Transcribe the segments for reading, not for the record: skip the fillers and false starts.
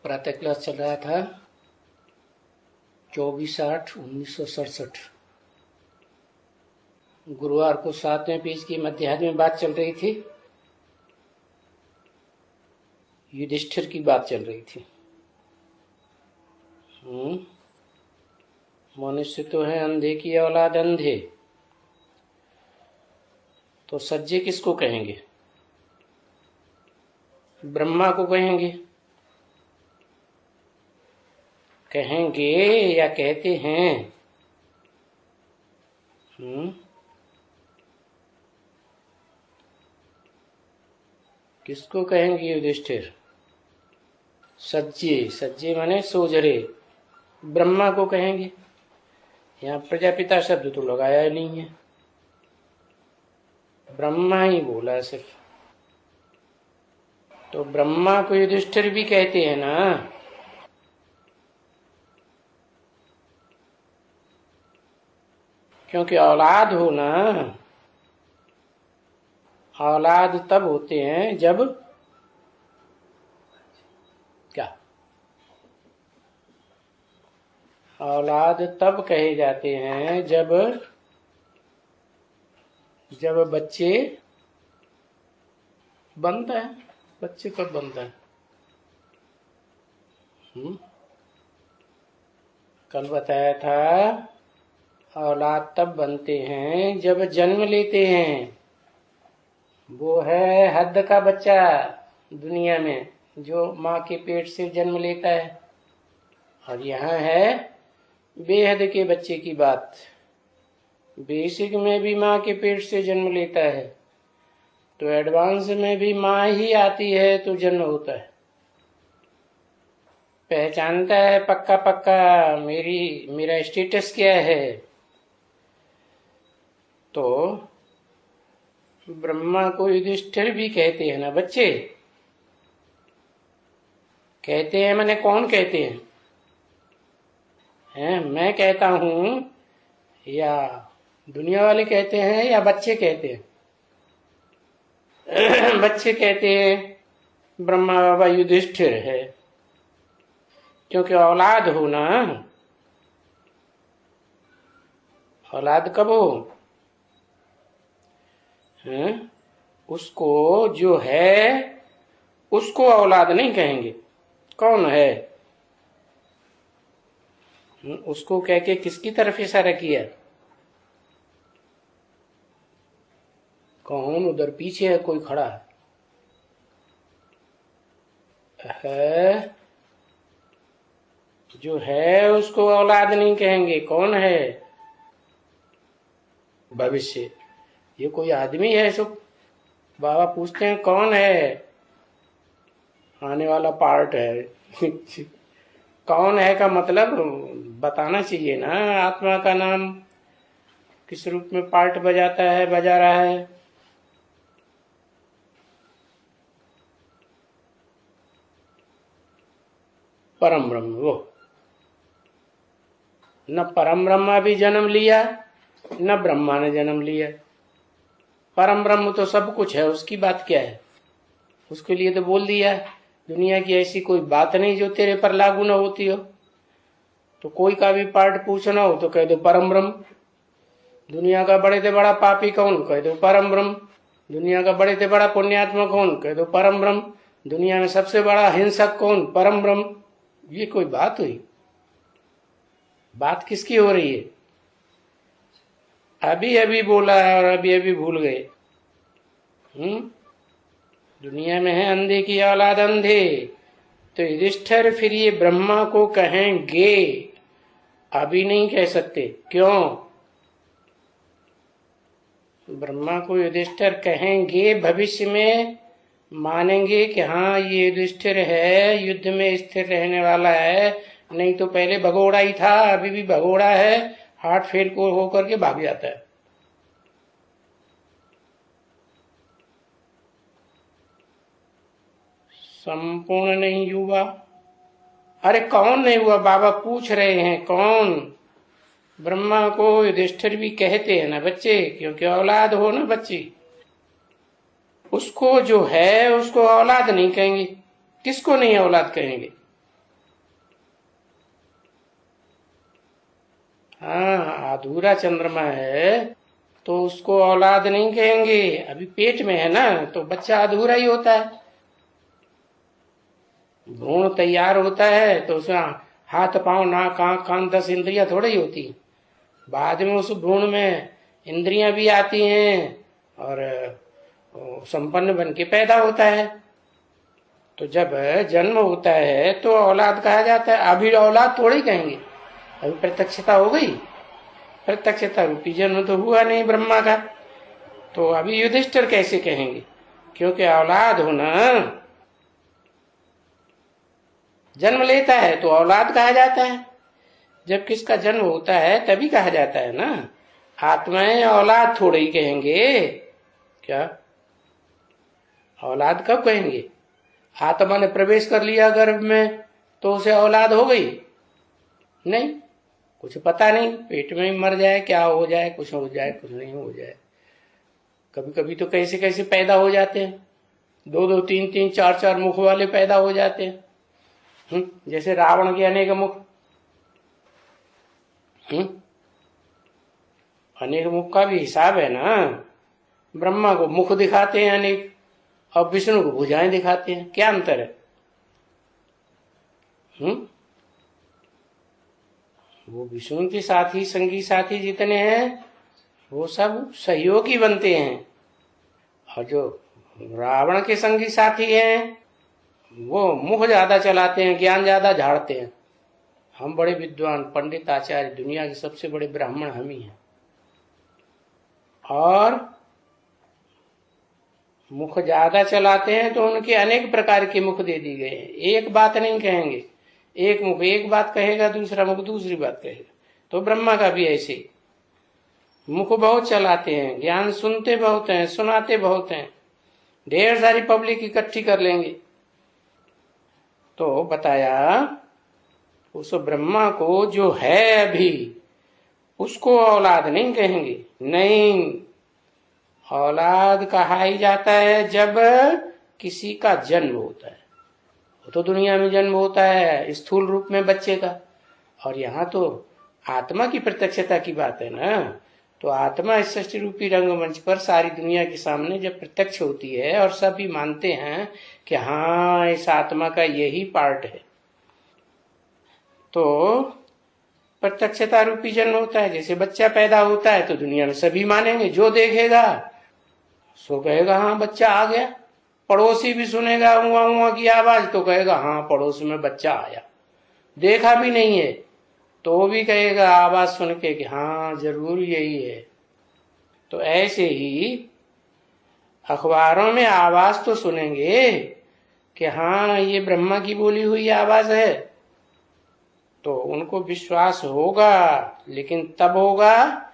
प्रातः क्लास चल रहा था 24/8/1967। गुरुवार को 7वें पेज की मध्याह्न में बात चल रही थी। युधिष्ठिर की बात चल रही थी। मनुष्य तो है अंधे की औलाद अंधे, तो सज्जे किसको कहेंगे? ब्रह्मा को कहेंगे या कहते हैं? किसको कहेंगे युधिष्ठिर? सज्जे माने सोजरे, ब्रह्मा को कहेंगे। यहाँ प्रजापिता शब्द तो लगाया ही नहीं है, ब्रह्मा ही बोला सिर्फ। तो ब्रह्मा को युधिष्ठिर भी कहते हैं ना। क्योंकि औलाद हो ना, औलाद तब होते हैं जब क्या? औलाद तब कहे जाते हैं जब बच्चे बनता है। बच्चे कब बनता है? कल बताया था, औलाद तब बनते हैं जब जन्म लेते हैं। वो है हद का बच्चा दुनिया में, जो माँ के पेट से जन्म लेता है। और यहाँ है बेहद के बच्चे की बात। बेसिक में भी माँ के पेट से जन्म लेता है, तो एडवांस में भी माँ ही आती है तो जन्म होता है। पहचानता है पक्का मेरा स्टेटस क्या है। तो ब्रह्मा को युधिष्ठिर भी कहते हैं ना। बच्चे कहते हैं, मैंने कौन कहते हैं? मैं कहता हूं या दुनिया वाले कहते हैं या बच्चे कहते हैं? बच्चे कहते हैं ब्रह्मा बाबा युधिष्ठिर है, क्योंकि औलाद हो ना। औलाद कब हो? उसको जो है उसको औलाद नहीं कहेंगे। कौन है? उसको कह के किसकी तरफ इशारा किया? कौन? उधर पीछे है कोई खड़ा है। जो है उसको औलाद नहीं कहेंगे। कौन है? भविष्य। ये कोई आदमी है? सो बाबा पूछते हैं कौन है? आने वाला पार्ट है। कौन है का मतलब बताना चाहिए ना। आत्मा का नाम किस रूप में पार्ट बजा रहा है। परम ब्रह्म। वो न परम ब्रह्मा भी जन्म लिया न ब्रह्मा ने जन्म लिया। परम ब्रह्म तो सब कुछ है, उसकी बात क्या है? उसके लिए तो बोल दिया, दुनिया की ऐसी कोई बात नहीं जो तेरे पर लागू न होती हो। तो कोई का भी पार्ट पूछना हो तो कह दो परम ब्रह्म। दुनिया का बड़े से बड़ा पापी कौन? कह दो परम ब्रह्म। दुनिया का बड़े से बड़ा पुण्यात्मा कौन? कह दो परम ब्रह्म। दुनिया में सबसे बड़ा हिंसक कौन? परम ब्रह्म। ये कोई बात हुई? बात किसकी हो रही है? अभी अभी बोला है और अभी अभी भूल गए। दुनिया में है अंधे की औलाद अंधे, तो युधिष्ठिर फिर ये ब्रह्मा को कहेंगे, अभी नहीं कह सकते। क्यों? ब्रह्मा को युधिष्ठिर कहेंगे, भविष्य में मानेंगे कि हाँ ये युधिष्ठिर है, युद्ध में स्थिर रहने वाला है। नहीं तो पहले भगोड़ा ही था, अभी भी भगोड़ा है, हार्ट फेल को होकर के भाग जाता है। संपूर्ण नहीं हुआ। अरे कौन नहीं हुआ? बाबा पूछ रहे हैं कौन? ब्रह्मा को युधिष्ठिर भी कहते हैं ना बच्चे, क्योंकि औलाद हो ना बच्ची। उसको जो है उसको औलाद नहीं कहेंगे। किसको नहीं औलाद कहेंगे? हाँ, अधूरा चंद्रमा है तो उसको औलाद नहीं कहेंगे, अभी पेट में है ना, तो बच्चा अधूरा ही होता है। भ्रूण तैयार होता है तो उसमें हाथ पांव नाक आंख कान 10 इंद्रियां थोड़ी ही होती, बाद में उस भ्रूण में इंद्रियां भी आती हैं और संपन्न बन के पैदा होता है। तो जब जन्म होता है तो औलाद कहा जाता है, अभी औलाद थोड़ी कहेंगे, अभी प्रत्यक्षता हो गई, प्रत्यक्षता रूपी जन्म तो हुआ नहीं ब्रह्मा का, तो अभी युधिष्ठिर कैसे कहेंगे, क्योंकि औलाद होना जन्म लेता है तो औलाद कहा जाता है, जब किसका जन्म होता है तभी कहा जाता है ना। आत्माएं औलाद थोड़े ही कहेंगे, क्या औलाद कब कहेंगे? आत्मा ने प्रवेश कर लिया गर्भ में तो उसे औलाद हो गई? नहीं, कुछ पता नहीं, पेट में ही मर जाए, क्या हो जाए, कुछ हो जाए, कुछ नहीं हो जाए। कभी कभी तो कैसे कैसे पैदा हो जाते हैं, 2-2 3-3 4-4 मुख वाले पैदा हो जाते हैं। जैसे रावण के अनेक मुख, अनेक मुख का भी हिसाब है ना। ब्रह्मा को मुख दिखाते हैं अनेक और विष्णु को भुजाएं दिखाते हैं, क्या अंतर है? वो विष्णु के साथी संगी साथी जितने हैं वो सब सहयोगी बनते हैं, और जो रावण के संगी साथी हैं वो मुख ज्यादा चलाते हैं, ज्ञान ज्यादा झाड़ते हैं। हम बड़े विद्वान पंडित आचार्य, दुनिया के सबसे बड़े ब्राह्मण हम ही हैं, और मुख ज्यादा चलाते हैं तो उनके अनेक प्रकार के मुख दे दी गए हैं, एक बात नहीं कहेंगे। एक मुख एक बात कहेगा, दूसरा मुख दूसरी बात कहेगा। तो ब्रह्मा का भी ऐसे ही मुख बहुत चलाते हैं, ज्ञान सुनते बहुत हैं, सुनाते बहुत हैं, ढेर सारी पब्लिक इकट्ठी कर लेंगे। तो बताया उस ब्रह्मा को जो है अभी उसको औलाद नहीं कहेंगे, नहीं, औलाद कहा ही जाता है जब किसी का जन्म होता है। वो तो दुनिया में जन्म होता है स्थूल रूप में बच्चे का, और यहाँ तो आत्मा की प्रत्यक्षता की बात है ना। तो आत्मा इस सृष्टि रूपी रंगमंच पर सारी दुनिया के सामने जब प्रत्यक्ष होती है और सभी मानते हैं कि हाँ इस आत्मा का यही पार्ट है, तो प्रत्यक्षता रूपी जन्म होता है। जैसे बच्चा पैदा होता है तो दुनिया में सभी मानेंगे, जो देखेगा सो कहेगा हाँ बच्चा आ गया। पड़ोसी भी सुनेगा उआ उआ की आवाज तो कहेगा हाँ पड़ोस में बच्चा आया, देखा भी नहीं है तो भी कहेगा आवाज सुन के कि हाँ जरूर यही है। तो ऐसे ही अखबारों में आवाज तो सुनेंगे कि हाँ ये ब्रह्मा की बोली हुई आवाज है, तो उनको विश्वास होगा, लेकिन तब होगा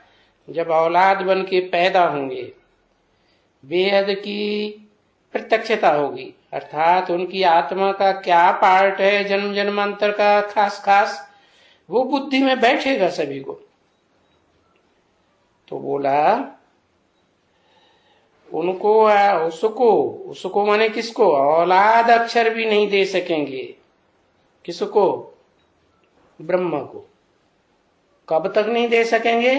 जब औलाद बन के पैदा होंगे, बेहद की प्रत्यक्षता होगी, अर्थात उनकी आत्मा का क्या पार्ट है जन्म जन्मांतर का खास खास, वो बुद्धि में बैठेगा सभी को। तो बोला उनको उसको माने किसको? औलाद अक्षर भी नहीं दे सकेंगे। किसको? ब्रह्मा को। कब तक नहीं दे सकेंगे?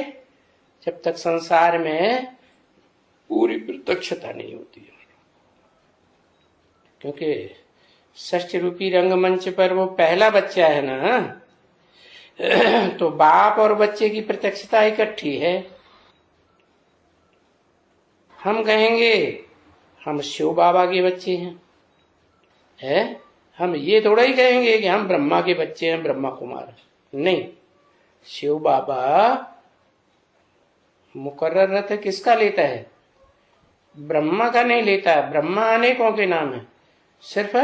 जब तक संसार में पूरी प्रत्यक्षता नहीं होती है। क्योंकि षष्ठ रूपी रंगमंच पर वो पहला बच्चा है ना, तो बाप और बच्चे की प्रत्यक्षता इकट्ठी है। हम कहेंगे हम शिव बाबा के बच्चे हैं, हम ये थोड़ा ही कहेंगे कि हम ब्रह्मा के बच्चे हैं, ब्रह्मा कुमार। नहीं, शिव बाबा मुकर्रर रथ किसका लेता है? ब्रह्मा का नहीं लेता। ब्रह्मा अनेकों के नाम है, सिर्फ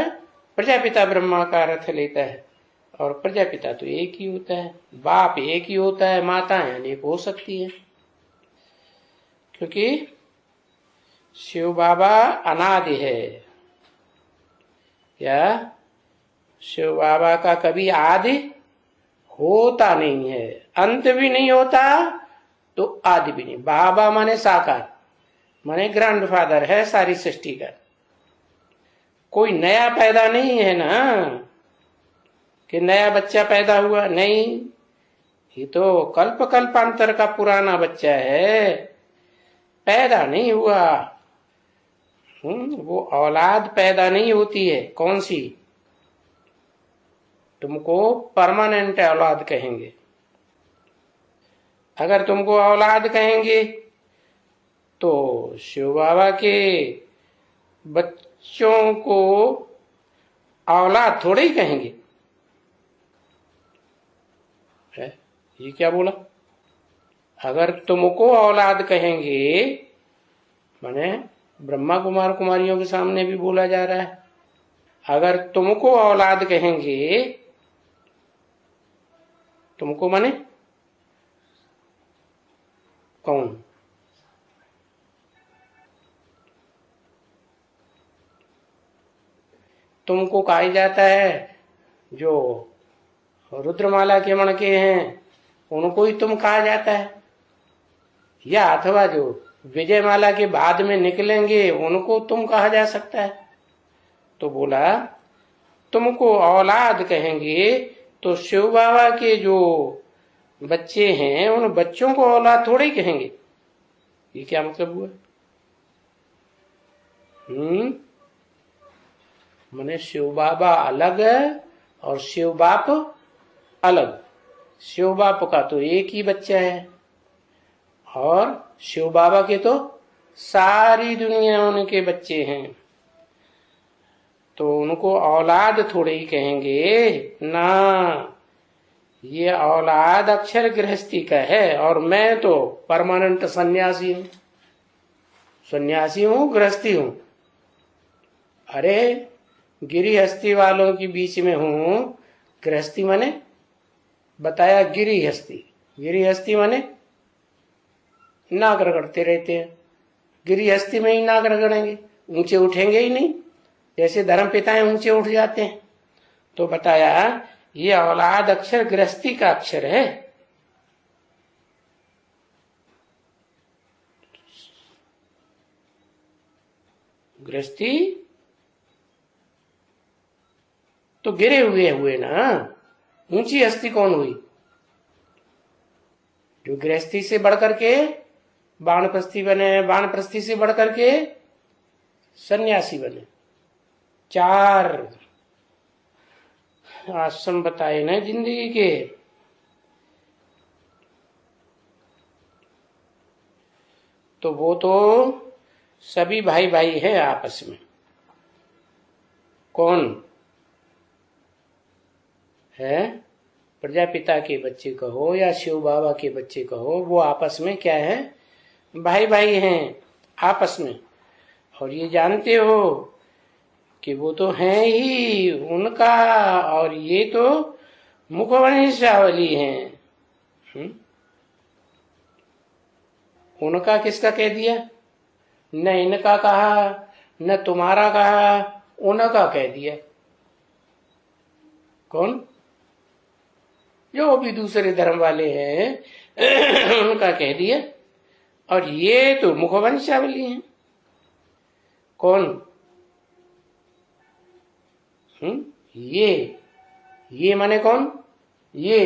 प्रजापिता ब्रह्मा का रथ लेता है, और प्रजापिता तो एक ही होता है, बाप एक ही होता है, माताएं अनेक हो सकती है। क्योंकि शिव बाबा अनादि है। क्या शिव बाबा का कभी आदि होता नहीं है, अंत भी नहीं होता तो आदि भी नहीं। बाबा माने साकार, माने ग्रैंडफादर है सारी सृष्टि का। कोई नया पैदा नहीं है ना कि नया बच्चा पैदा हुआ, नहीं, ये तो कल्प कल्पांतर का पुराना बच्चा है, पैदा नहीं हुआ। वो औलाद पैदा नहीं होती है। कौन सी? तुमको परमानेंट औलाद कहेंगे। अगर तुमको औलाद कहेंगे तो शिव बाबा के बच्चों को औलाद थोड़े ही कहेंगे। है? ये क्या बोला? अगर तुमको औलाद कहेंगे, माने ब्रह्मा कुमार कुमारियों के सामने भी बोला जा रहा है, अगर तुमको औलाद कहेंगे, तुमको माने कौन? तुमको कहा जाता है जो रुद्रमाला के मणके हैं, उनको ही तुम कहा जाता है, या अथवा जो विजयमाला के बाद में निकलेंगे उनको तुम कहा जा सकता है। तो बोला तुमको औलाद कहेंगे तो शिव बाबा के जो बच्चे हैं उन बच्चों को औलाद थोड़े ही कहेंगे। ये क्या मतलब हुआ? माने शिव बाबा अलग और शिव बाप अलग। शिव बाप का तो एक ही बच्चा है और शिव बाबा के तो सारी दुनिया उनके बच्चे हैं, तो उनको औलाद थोड़े ही कहेंगे ना। ये औलाद अक्षर गृहस्थी का है और मैं तो परमानेंट सन्यासी हूं। सन्यासी हूं, गृहस्थी हूं। अरे गिरिहस्ती वालों के बीच में हूं। गृहस्थी माने बताया, गिरिहस्ती। गिरिहस्ती माने नाक रगड़ते रहते हैं। गिरिहस्ती में ही नाक रगड़ेंगे, ऊंचे उठेंगे ही नहीं। जैसे धर्म पिताएं ऊंचे उठ जाते हैं। तो बताया ये औलाद अक्षर गृहस्थी का अक्षर है। गृहस्थी तो गिरे हुए ना, ऊंची हस्ती कौन हुई? जो गृहस्थी से बढ़कर के वानप्रस्थी बने, वानप्रस्थी से बढ़कर के सन्यासी बने। 4 आश्रम बताए ना जिंदगी के। तो वो तो सभी भाई भाई है आपस में। कौन है? प्रजापिता के बच्चे कहो या शिव बाबा के बच्चे कहो, वो आपस में क्या है? भाई भाई हैं आपस में। और ये जानते हो कि वो तो हैं ही उनका, और ये तो मुखवंशावली हैं। उनका किसका कह दिया? न इनका कहा, न तुम्हारा कहा, उनका कह दिया। कौन? जो भी दूसरे धर्म वाले हैं उनका कह दिया। और ये तो मुखवंशावली हैं। कौन? ये माने कौन? ये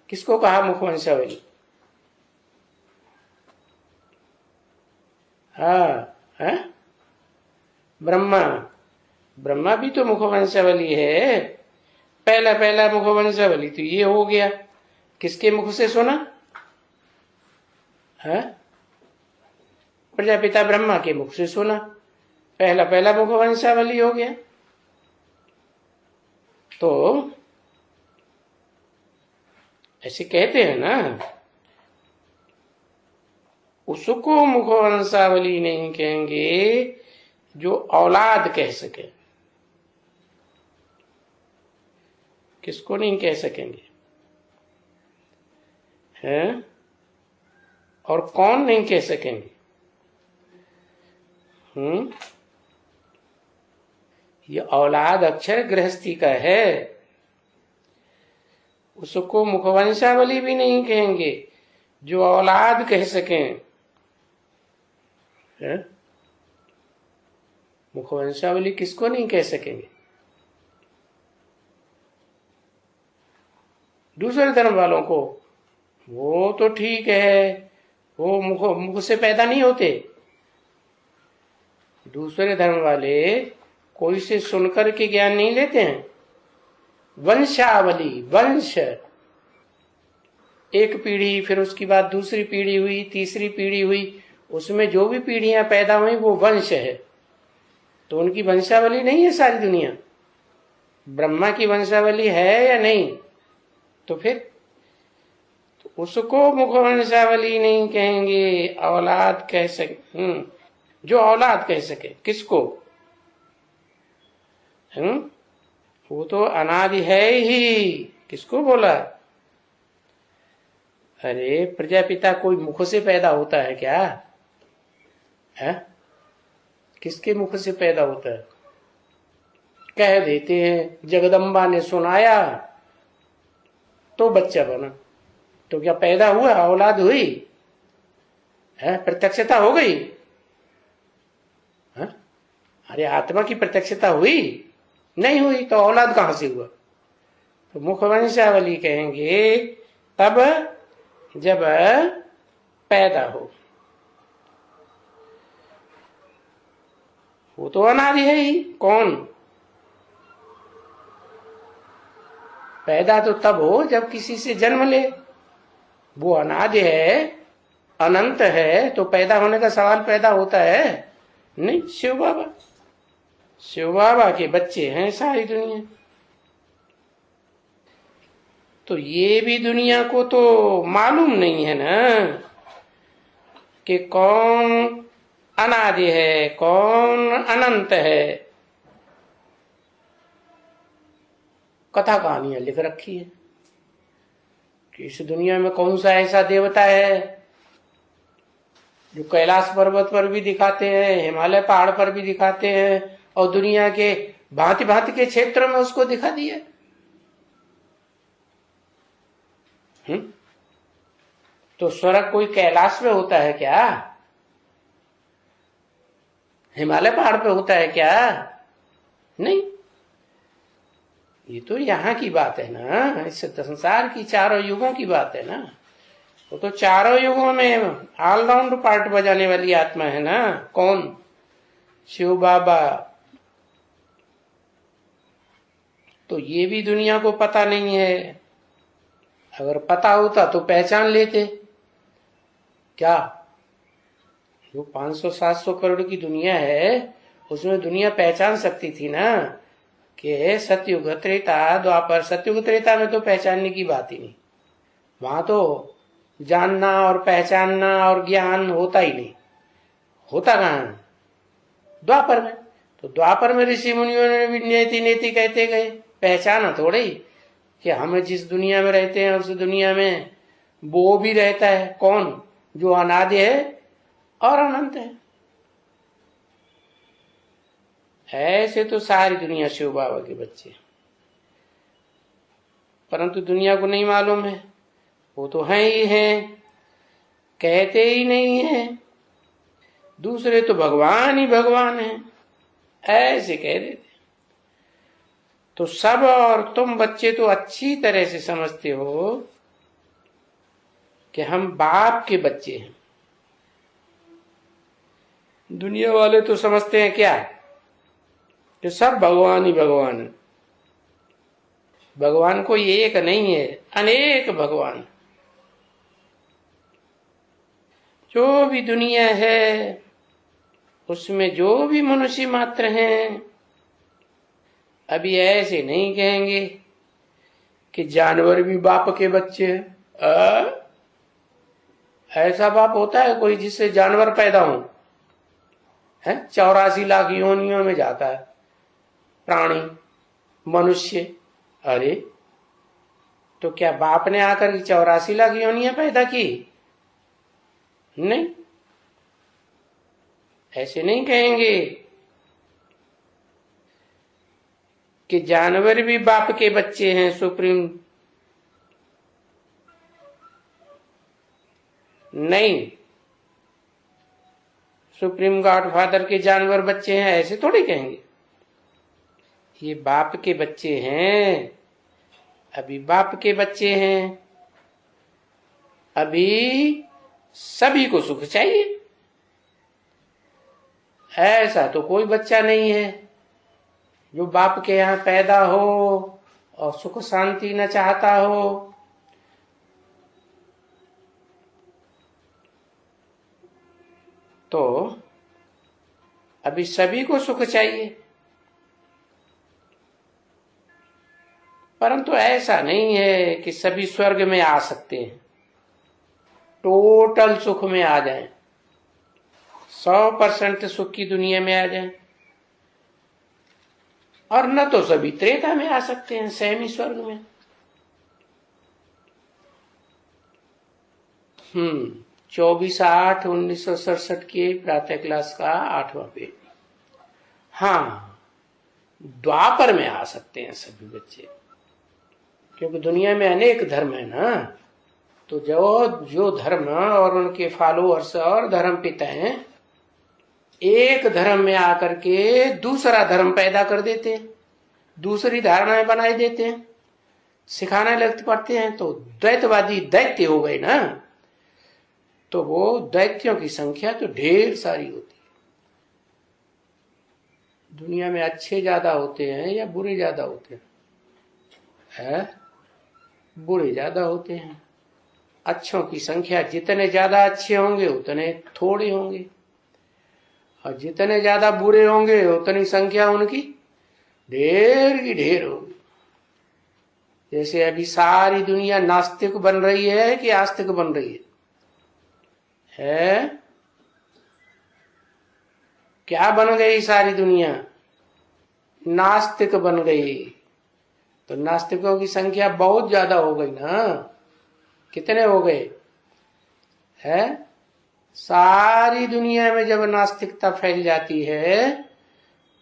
किसको कहा मुखवंशावली? हाँ, ब्रह्मा। ब्रह्मा भी तो मुखवंशावली है। पहला मुखवंशावली तो ये हो गया। किसके मुख से सुना? प्रजापिता ब्रह्मा के मुख से सुना। पहला मुखवंशावली हो गया। तो ऐसे कहते हैं ना, उसको मुखवंशावली नहीं कहेंगे जो औलाद कह सके। किसको नहीं कह सकेंगे? हैं? और कौन नहीं कह सकेंगे? ये औलाद अक्षर गृहस्थी का है। उसको मुखवंशावली भी नहीं कहेंगे जो औलाद कह सकें। मुखवंशावली किसको नहीं कह सकेंगे? दूसरे धर्म वालों को वो तो ठीक है, वो मुख से पैदा नहीं होते। दूसरे धर्म वाले कोई से सुनकर के ज्ञान नहीं लेते हैं। वंशावली, वंश, एक पीढ़ी, फिर उसके बाद दूसरी पीढ़ी हुई, तीसरी पीढ़ी हुई, उसमें जो भी पीढ़ियां पैदा हुई वो वंश है। तो उनकी वंशावली नहीं है सारी दुनिया। ब्रह्मा की वंशावली है या नहीं? तो फिर तो उसको मुख वंशावली नहीं कहेंगे, औलाद कह सके। जो औलाद कह सके किसको? वो तो अनादि है ही। किसको बोला? अरे प्रजापिता कोई मुख से पैदा होता है क्या? है? किसके मुख से पैदा होता है? कह देते हैं जगदम्बा ने सुनाया तो बच्चा बना। तो क्या पैदा हुआ? औलाद हुई है? प्रत्यक्षता हो गई है? अरे आत्मा की प्रत्यक्षता हुई नहीं? हुई तो औलाद कहां से हुआ? तो मुख वंशावली कहेंगे तब जब पैदा हो। वो तो अनादि है ही। कौन? पैदा तो तब हो जब किसी से जन्म ले। वो अनादि है, अनंत है, तो पैदा होने का सवाल पैदा होता है नहीं। शिव बाबा, शिव बाबा के बच्चे हैं सारी दुनिया। तो ये भी दुनिया को तो मालूम नहीं है ना कि कौन अनादि है, कौन अनंत है। कथा कहानियां लिख रखी है कि इस दुनिया में कौन सा ऐसा देवता है जो कैलाश पर्वत पर भी दिखाते हैं, हिमालय पहाड़ पर भी दिखाते हैं, और दुनिया के भांति भांति के क्षेत्र में उसको दिखा दिया। तो स्वर्ग कोई कैलाश में होता है क्या? हिमालय पहाड़ पे होता है क्या? नहीं। ये तो यहाँ की बात है ना, इस संसार की चारों युगों की बात है ना। वो तो चारों युगों में ऑलराउंड पार्ट बजाने वाली आत्मा है ना। कौन? शिव बाबा। तो ये भी दुनिया को पता नहीं है। अगर पता होता तो पहचान लेते। क्या जो 500-700 करोड़ की दुनिया है उसमें दुनिया पहचान सकती थी ना कि सतयुग, त्रेता, द्वापर। सतयुग त्रेता में तो पहचानने की बात ही नहीं। वहां तो जानना और पहचानना और ज्ञान होता ही नहीं। होता कहां? द्वापर में। तो द्वापर में ऋषि मुनियों ने भी नेति नेति कहते गए, पहचाना थोड़े ही कि हम जिस दुनिया में रहते हैं उस दुनिया में वो भी रहता है। कौन? जो अनादि है और अनंत है। ऐसे तो सारी दुनिया शिव बाबा के बच्चे, परंतु दुनिया को नहीं मालूम है। वो तो हैं ही हैं, कहते ही नहीं है। दूसरे तो भगवान ही भगवान है ऐसे कह देते। तो सब और तुम बच्चे तो अच्छी तरह से समझते हो कि हम बाप के बच्चे हैं। दुनिया वाले तो समझते हैं क्या कि सब भगवान ही भगवान है। भगवान कोई एक नहीं है, अनेक भगवान। जो भी दुनिया है उसमें जो भी मनुष्य मात्र हैं, अभी ऐसे नहीं कहेंगे कि जानवर भी बाप के बच्चे हैं। ऐसा बाप होता है कोई जिससे जानवर पैदा हो? है 84 लाख योनियों में जाता है प्राणी, मनुष्य। अरे तो क्या बाप ने आकर 84 लाख योनियां पैदा की? नहीं, ऐसे नहीं कहेंगे कि जानवर भी बाप के बच्चे हैं। सुप्रीम नहीं, सुप्रीम गॉड फादर के जानवर बच्चे हैं ऐसे थोड़ी कहेंगे। ये बाप के बच्चे हैं। अभी बाप के बच्चे हैं, अभी सभी को सुख चाहिए। ऐसा तो कोई बच्चा नहीं है जो बाप के यहाँ पैदा हो और सुख शांति न चाहता हो। तो अभी सभी को सुख चाहिए, परंतु ऐसा नहीं है कि सभी स्वर्ग में आ सकते हैं, टोटल सुख में आ जाएं, 100% सुख की दुनिया में आ जाएं। और न तो सभी त्रेता में आ सकते हैं, सहमी स्वर्ग में। 24/8/1967 के प्रातः क्लास का 8वां पेज। हाँ, द्वापर में आ सकते हैं सभी बच्चे, क्योंकि दुनिया में अनेक धर्म है ना। तो जो धर्म और उनके फॉलोअर्स और धर्म पिता हैं, एक धर्म में आकर के दूसरा धर्म पैदा कर देते हैं, दूसरी धारणाएं बनाई देते हैं, सिखाने लगते पड़ते हैं, तो द्वैतवादी दैत्य हो गए ना। तो वो दैत्यों की संख्या तो ढेर सारी होती है। दुनिया में अच्छे ज्यादा होते हैं या बुरे ज्यादा होते हैं? बुरे ज्यादा होते हैं। अच्छों की संख्या जितने ज्यादा अच्छे होंगे उतने थोड़े होंगे, और जितने ज्यादा बुरे होंगे उतनी संख्या उनकी ढेर की ढेर होगी। जैसे अभी सारी दुनिया नास्तिक बन रही है कि आस्तिक बन रही है? क्या बन गई सारी दुनिया? नास्तिक बन गई। तो नास्तिकों की संख्या बहुत ज्यादा हो गई ना। कितने हो गए है? सारी दुनिया में जब नास्तिकता फैल जाती है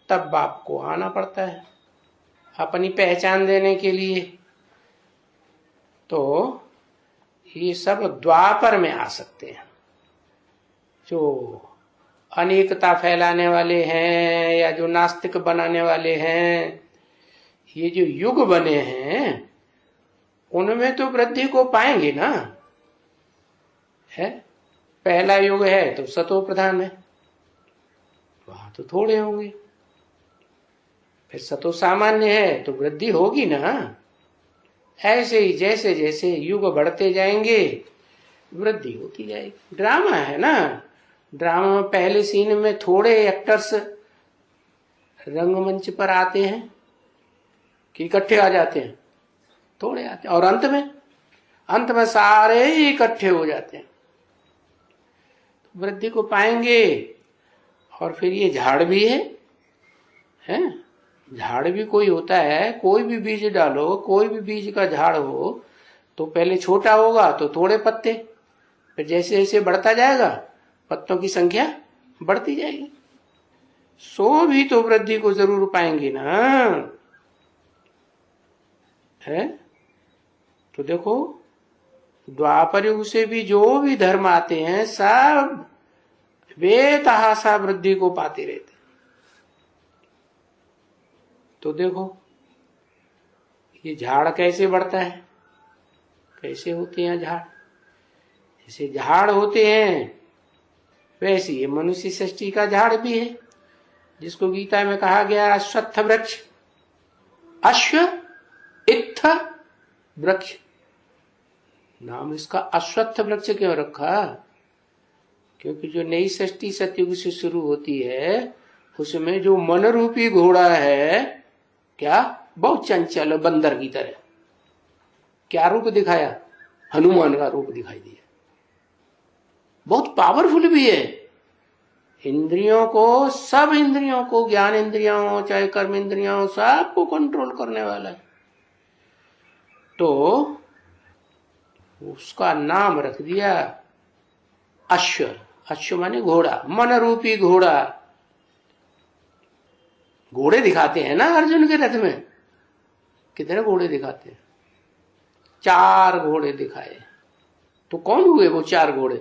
तब बाप को आना पड़ता है अपनी पहचान देने के लिए। तो ये सब द्वापर में आ सकते हैं। जो अनेकता फैलाने वाले हैं या जो नास्तिक बनाने वाले हैं, ये जो युग बने हैं उनमें तो वृद्धि को पाएंगे ना। है पहला युग है तो सतो प्रधान है, वहां तो थोड़े होंगे। फिर सतो सामान्य है तो वृद्धि होगी ना। ऐसे ही जैसे जैसे युग बढ़ते जाएंगे वृद्धि होती जाएगी। ड्रामा है ना, ड्रामा में पहले सीन में थोड़े एक्टर्स रंगमंच पर आते हैं कि इकट्ठे आ जाते हैं? थोड़े आते हैं। और अंत में सारे ही इकट्ठे हो जाते हैं। वृद्धि को पाएंगे। और फिर ये झाड़ भी है? झाड़ भी कोई होता है। कोई भी बीज डालो, कोई भी बीज का झाड़ हो तो पहले छोटा होगा तो थोड़े पत्ते, फिर जैसे जैसे बढ़ता जाएगा पत्तों की संख्या बढ़ती जाएगी। सो भी तो वृद्धि को जरूर पाएंगे ना। है तो देखो, द्वापर युग से भी जो भी धर्म आते हैं सब बेतहासा वृद्धि को पाते रहते। तो देखो ये झाड़ कैसे बढ़ता है, कैसे होते हैं झाड़। जैसे झाड़ होते हैं वैसे ये मनुष्य सृष्टि का झाड़ भी है, जिसको गीता में कहा गया अश्वत्थ वृक्ष। अश्व इत्थ वृक्ष, नाम इसका अश्वत्थ वृक्ष क्यों रखा? क्योंकि जो नई सृष्टि सतयुग से शुरू होती है उसमें जो मन रूपी घोड़ा है, क्या बहुत चंचल बंदर की तरह। क्या रूप दिखाया? हनुमान का रूप दिखाई दिया। बहुत पावरफुल भी है। इंद्रियों को, सब इंद्रियों को, ज्ञान इंद्रियां हो चाहे कर्म इंद्रियां हो, सबको कंट्रोल करने वाला है। तो उसका नाम रख दिया अश्व। अश्व माने घोड़ा, मन रूपी घोड़ा। घोड़े दिखाते हैं ना अर्जुन के रथ में। कितने घोड़े दिखाते हैं? 4 घोड़े दिखाए। तो कौन हुए वो 4 घोड़े?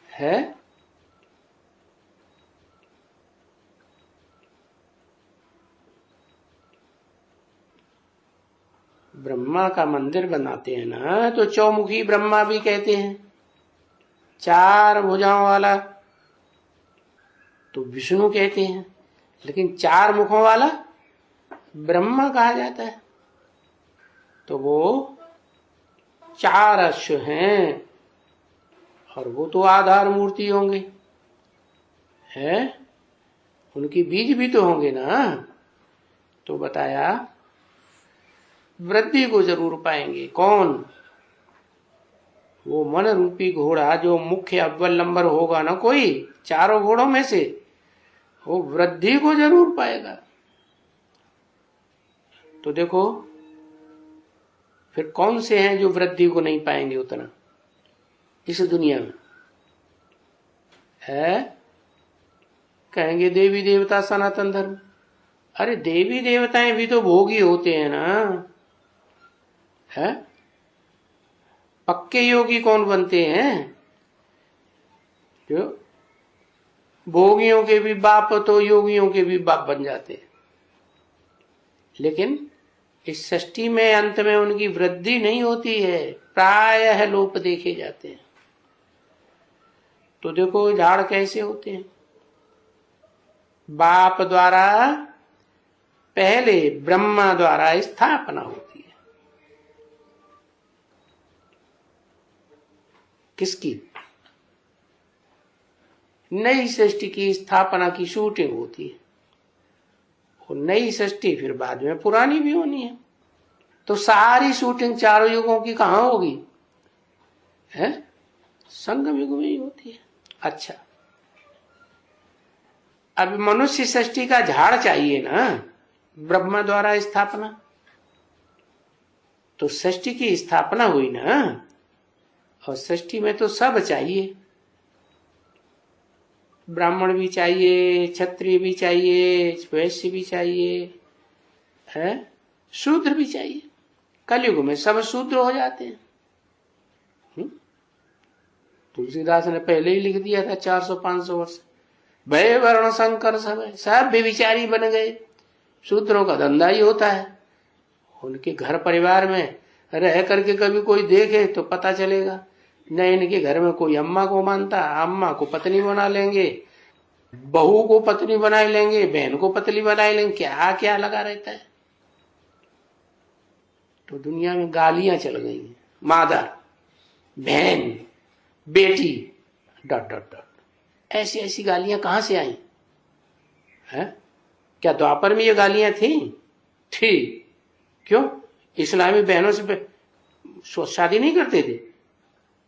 है ब्रह्मा का मंदिर बनाते हैं ना, तो चौमुखी ब्रह्मा भी कहते हैं, 4 भुजाओं वाला तो विष्णु कहते हैं, लेकिन 4 मुखों वाला ब्रह्मा कहा जाता है। तो वो 4 अश्व हैं और वो तो आधार मूर्ति होंगे, है, उनके बीज भी तो होंगे ना। तो बताया वृद्धि को जरूर पाएंगे। कौन? वो मन रूपी घोड़ा जो मुख्य अव्वल नंबर होगा ना, कोई 4 घोड़ों में से, वो वृद्धि को जरूर पाएगा। तो देखो फिर कौन से हैं जो वृद्धि को नहीं पाएंगे उतना इस दुनिया में, है? कहेंगे देवी देवता सनातन धर्म। अरे देवी देवताएं भी तो भोगी होते हैं ना, है? पक्के योगी कौन बनते हैं? जो भोगियों के भी बाप तो योगियों के भी बाप बन जाते हैं। लेकिन इस सृष्टि में अंत में उनकी वृद्धि नहीं होती है, प्रायः लोप देखे जाते हैं। तो देखो झाड़ कैसे होते हैं। बाप द्वारा पहले ब्रह्मा द्वारा स्थापना होती है। किसकी? नई सृष्टि की स्थापना की शूटिंग होती है। और नई सृष्टि फिर बाद में पुरानी भी होनी है। तो सारी शूटिंग 4 युगों की कहां होगी? है संगम युग में ही होती है। अच्छा, अब मनुष्य सृष्टि का झाड़ चाहिए ना, ब्रह्मा द्वारा स्थापना। तो सृष्टि की स्थापना हुई ना, और सृष्टि में तो सब चाहिए। ब्राह्मण भी चाहिए, क्षत्रिय भी चाहिए, वैश्य भी चाहिए, है, शूद्र भी चाहिए। कलयुग में सब शूद्र हो जाते हैं। तुलसीदास ने पहले ही लिख दिया था 400-500 वर्ष, भय वर्ण संकर सब बेविचारी बन गए। शूद्रों का धंधा ही होता है। उनके घर परिवार में रह करके कभी कोई देखे तो पता चलेगा, न इनके घर में कोई अम्मा को मानता, अम्मा को पत्नी बना लेंगे, बहू को पत्नी बना लेंगे, बहन को पत्नी बना लेंगे, क्या क्या लगा रहता है। तो दुनिया में गालियां चल गई हैं, मादर, बहन, बेटी, डॉट डॉट डॉट। ऐसी ऐसी गालियां कहां से आई है? क्या द्वापर में ये गालियां थी? क्यों? इस्लामी बहनों से शादी नहीं करते थे?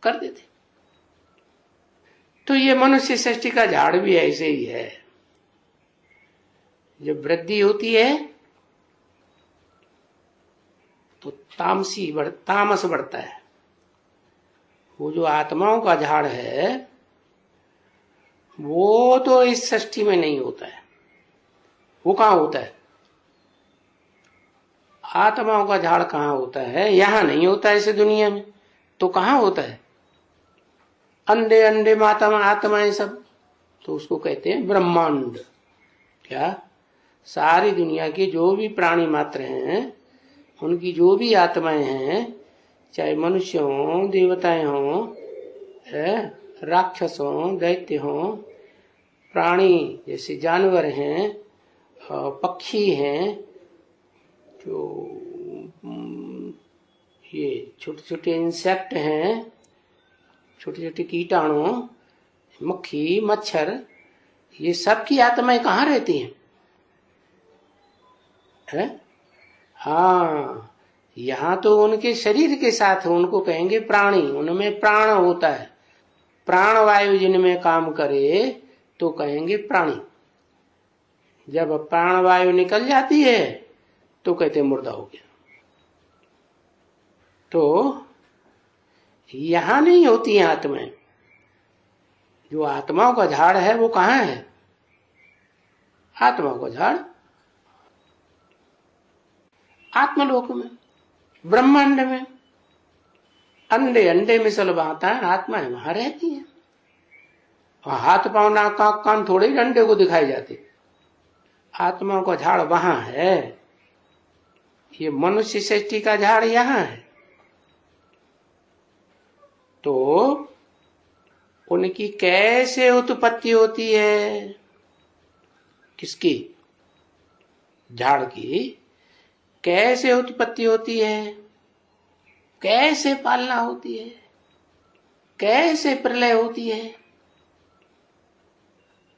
करते थे। तो ये मनुष्य सृष्टि का झाड़ भी ऐसे ही है। जब वृद्धि होती है तो तामस बढ़ता है। वो जो आत्माओं का झाड़ है वो तो इस सृष्टि में नहीं होता है। वो कहां होता है? आत्माओं का झाड़ कहां होता है? यहां नहीं होता है इस दुनिया में। तो कहां होता है? अंडे अंडे माता आत्माएं सब, तो उसको कहते हैं ब्रह्मांड। क्या? सारी दुनिया के जो भी प्राणी मात्र हैं, उनकी जो भी आत्माएं हैं, चाहे मनुष्य हो, देवताएं हो, राक्षस हो, दैत्य हो, प्राणी जैसे जानवर हैं, पक्षी हैं, जो ये छोटे छोटे इंसेक्ट हैं, छोटे छोटे कीटाणु, मक्खी, मच्छर, ये सब की आत्माएं कहाँ रहती हैं? है? हाँ, यहाँ तो उनके शरीर के साथ उनको कहेंगे प्राणी। उनमें प्राण होता है। प्राण वायु जिनमें काम करे तो कहेंगे प्राणी। जब प्राण वायु निकल जाती है तो कहते मुर्दा हो गया। तो यहां नहीं होती है आत्माएं। जो आत्माओं का झाड़ है वो कहां है? आत्माओं का झाड़ आत्मलोक में, ब्रह्मांड में। अंडे अंडे में सलबाता है, आत्माएं वहां रहती है। हाथ पांव नाक कान थोड़े ही अंडे को दिखाई जाते। आत्माओं का झाड़ वहां है। ये मनुष्य सृष्टि का झाड़ यहाँ है, तो उनकी कैसे उत्पत्ति होती है? किसकी? झाड़ की कैसे उत्पत्ति होती है? कैसे पालना होती है? कैसे प्रलय होती है?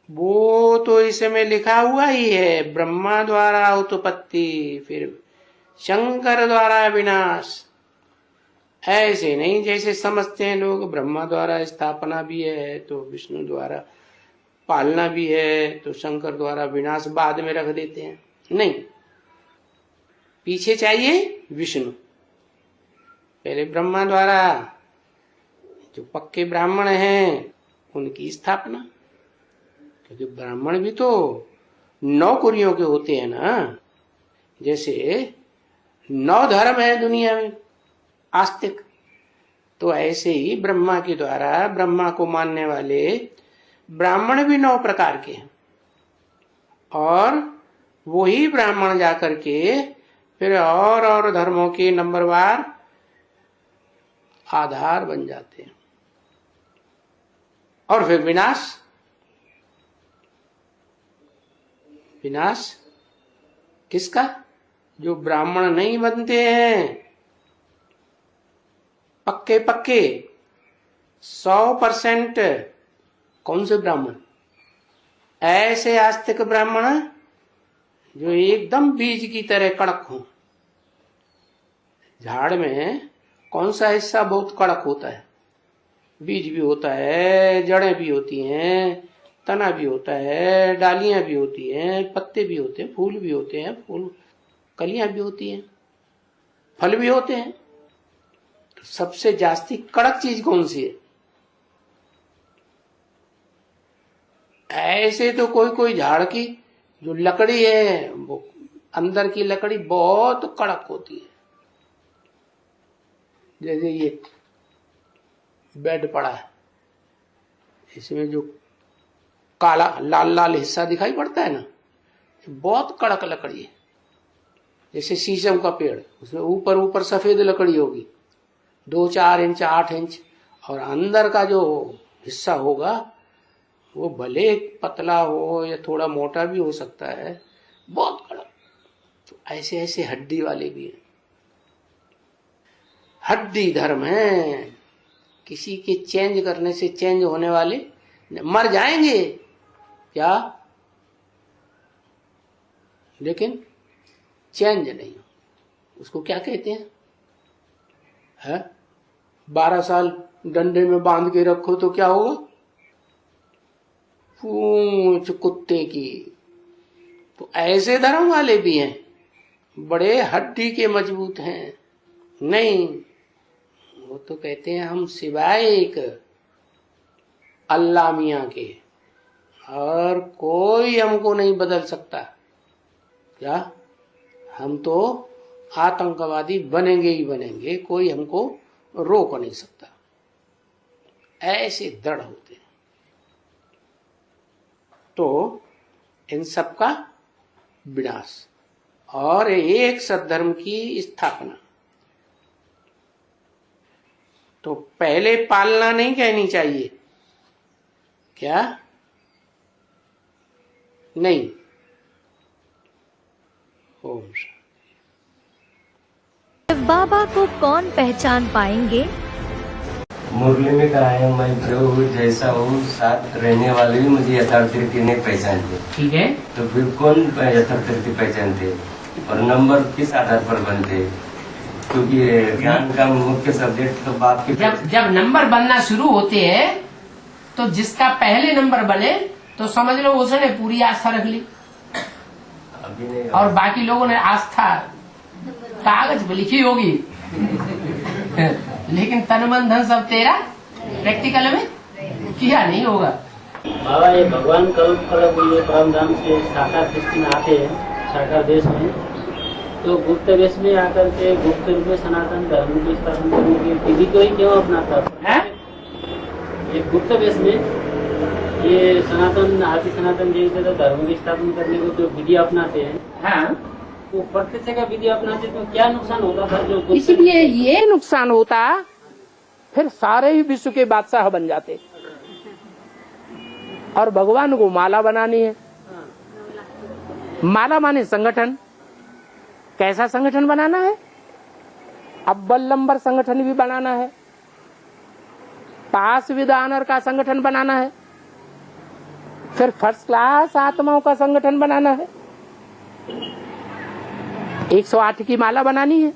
वो तो इसमें लिखा हुआ ही है, ब्रह्मा द्वारा उत्पत्ति, फिर शंकर द्वारा विनाश। ऐसे नहीं जैसे समझते हैं लोग, ब्रह्मा द्वारा स्थापना भी है तो विष्णु द्वारा पालना भी है तो शंकर द्वारा विनाश बाद में रख देते हैं। नहीं, पीछे चाहिए विष्णु, पहले ब्रह्मा द्वारा जो पक्के ब्राह्मण हैं उनकी स्थापना, क्योंकि ब्राह्मण भी तो 9 कुरियों के होते हैं ना। जैसे 9 धर्म है दुनिया में आस्तिक, तो ऐसे ही ब्रह्मा के द्वारा ब्रह्मा को मानने वाले ब्राह्मण भी 9 प्रकार के हैं, और वही ब्राह्मण जाकर के फिर और धर्मों के नंबरवार आधार बन जाते हैं। और फिर विनाश, विनाश किसका? जो ब्राह्मण नहीं बनते हैं, पक्के पक्के 100% कौन से ब्राह्मण? ऐसे आस्तिक ब्राह्मण जो एकदम बीज की तरह कड़क हो। झाड़ में कौन सा हिस्सा बहुत कड़क होता है? बीज भी होता है, जड़ें भी होती हैं, तना भी होता है, डालियां भी होती हैं, पत्ते भी होते हैं, फूल भी होते हैं, फूल कलियां भी होती हैं, फल भी होते हैं। तो सबसे जास्ती कड़क चीज कौन सी है? ऐसे तो कोई कोई झाड़ की जो लकड़ी है, वो अंदर की लकड़ी बहुत कड़क होती है। जैसे ये बेड पड़ा है, इसमें जो काला लाल लाल हिस्सा दिखाई पड़ता है ना, बहुत कड़क लकड़ी है। जैसे शीशम का पेड़, उसमें ऊपर ऊपर सफेद लकड़ी होगी 2-4 इंच 8 इंच, और अंदर का जो हिस्सा होगा वो भले पतला हो या थोड़ा मोटा भी हो सकता है, बहुत कड़क। तो ऐसे ऐसे हड्डी वाले भी हैं। हड्डी धर्म है, किसी के चेंज करने से चेंज होने वाले मर जाएंगे क्या, लेकिन चेंज नहीं। उसको क्या कहते हैं? 12 साल डंडे में बांध के रखो तो क्या होगा? पूंछ कुत्ते की। तो ऐसे धर्म वाले भी हैं, बड़े हड्डी के मजबूत हैं। नहीं, वो तो कहते हैं हम सिवाय एक अल्लाह मियां के और कोई हमको नहीं बदल सकता। क्या? हम तो आतंकवादी बनेंगे ही बनेंगे, कोई हमको रोक नहीं सकता। ऐसे दृढ़ होते हैं। तो इन सब का विनाश और एक सद्धर्म की स्थापना। तो पहले पालना नहीं कहनी चाहिए क्या? नहीं। ओम बाबा को कौन पहचान पाएंगे? मुरली में कहा है, मैं जो हूँ जैसा हूँ, साथ रहने वाले भी मुझे यथार्थ रीति नहीं पहचानते। ठीक है, तो फिर कौन यथार्थ रीति पहचानते और नंबर किस आधार पर बनते? क्योंकि ज्ञान का मुख्य सब्जेक्ट तो बाप के जब नंबर बनना शुरू होते हैं तो जिसका पहले नंबर बने तो समझ लो उसने पूरी आस्था रख ली, अभी नहीं, और बाकी लोगों ने आस्था कागज पे लिखी होगी लेकिन तन मन धन सब तेरा प्रैक्टिकल में किया नहीं होगा। बाबा, ये भगवान कल्प कल्प ये परम धाम से साकार दृष्टि में आते हैं साकार देश में, तो गुप्त वेश में आकर के गुप्त रूप में सनातन धर्म की स्थापना करने की विधि को ही क्यों अपनाता है? ये गुप्त वेश में ये सनातन आदि सनातन देवी धर्म की स्थापना करने को जो विधि अपनाते हैं, हाँ, वो प्रत्यक्ष का विधि अपनाते तो क्या नुकसान होता था जो गुप्त इसलिए ये नुकसान होता, फिर सारे ही विश्व के बादशाह बन जाते। और भगवान को माला बनानी है। माला माने संगठन। कैसा संगठन बनाना है? अव्वल नंबर संगठन भी बनाना है, पास विद ऑनर का संगठन बनाना है, फिर फर्स्ट क्लास आत्माओं का संगठन बनाना है, 108 की माला बनानी है,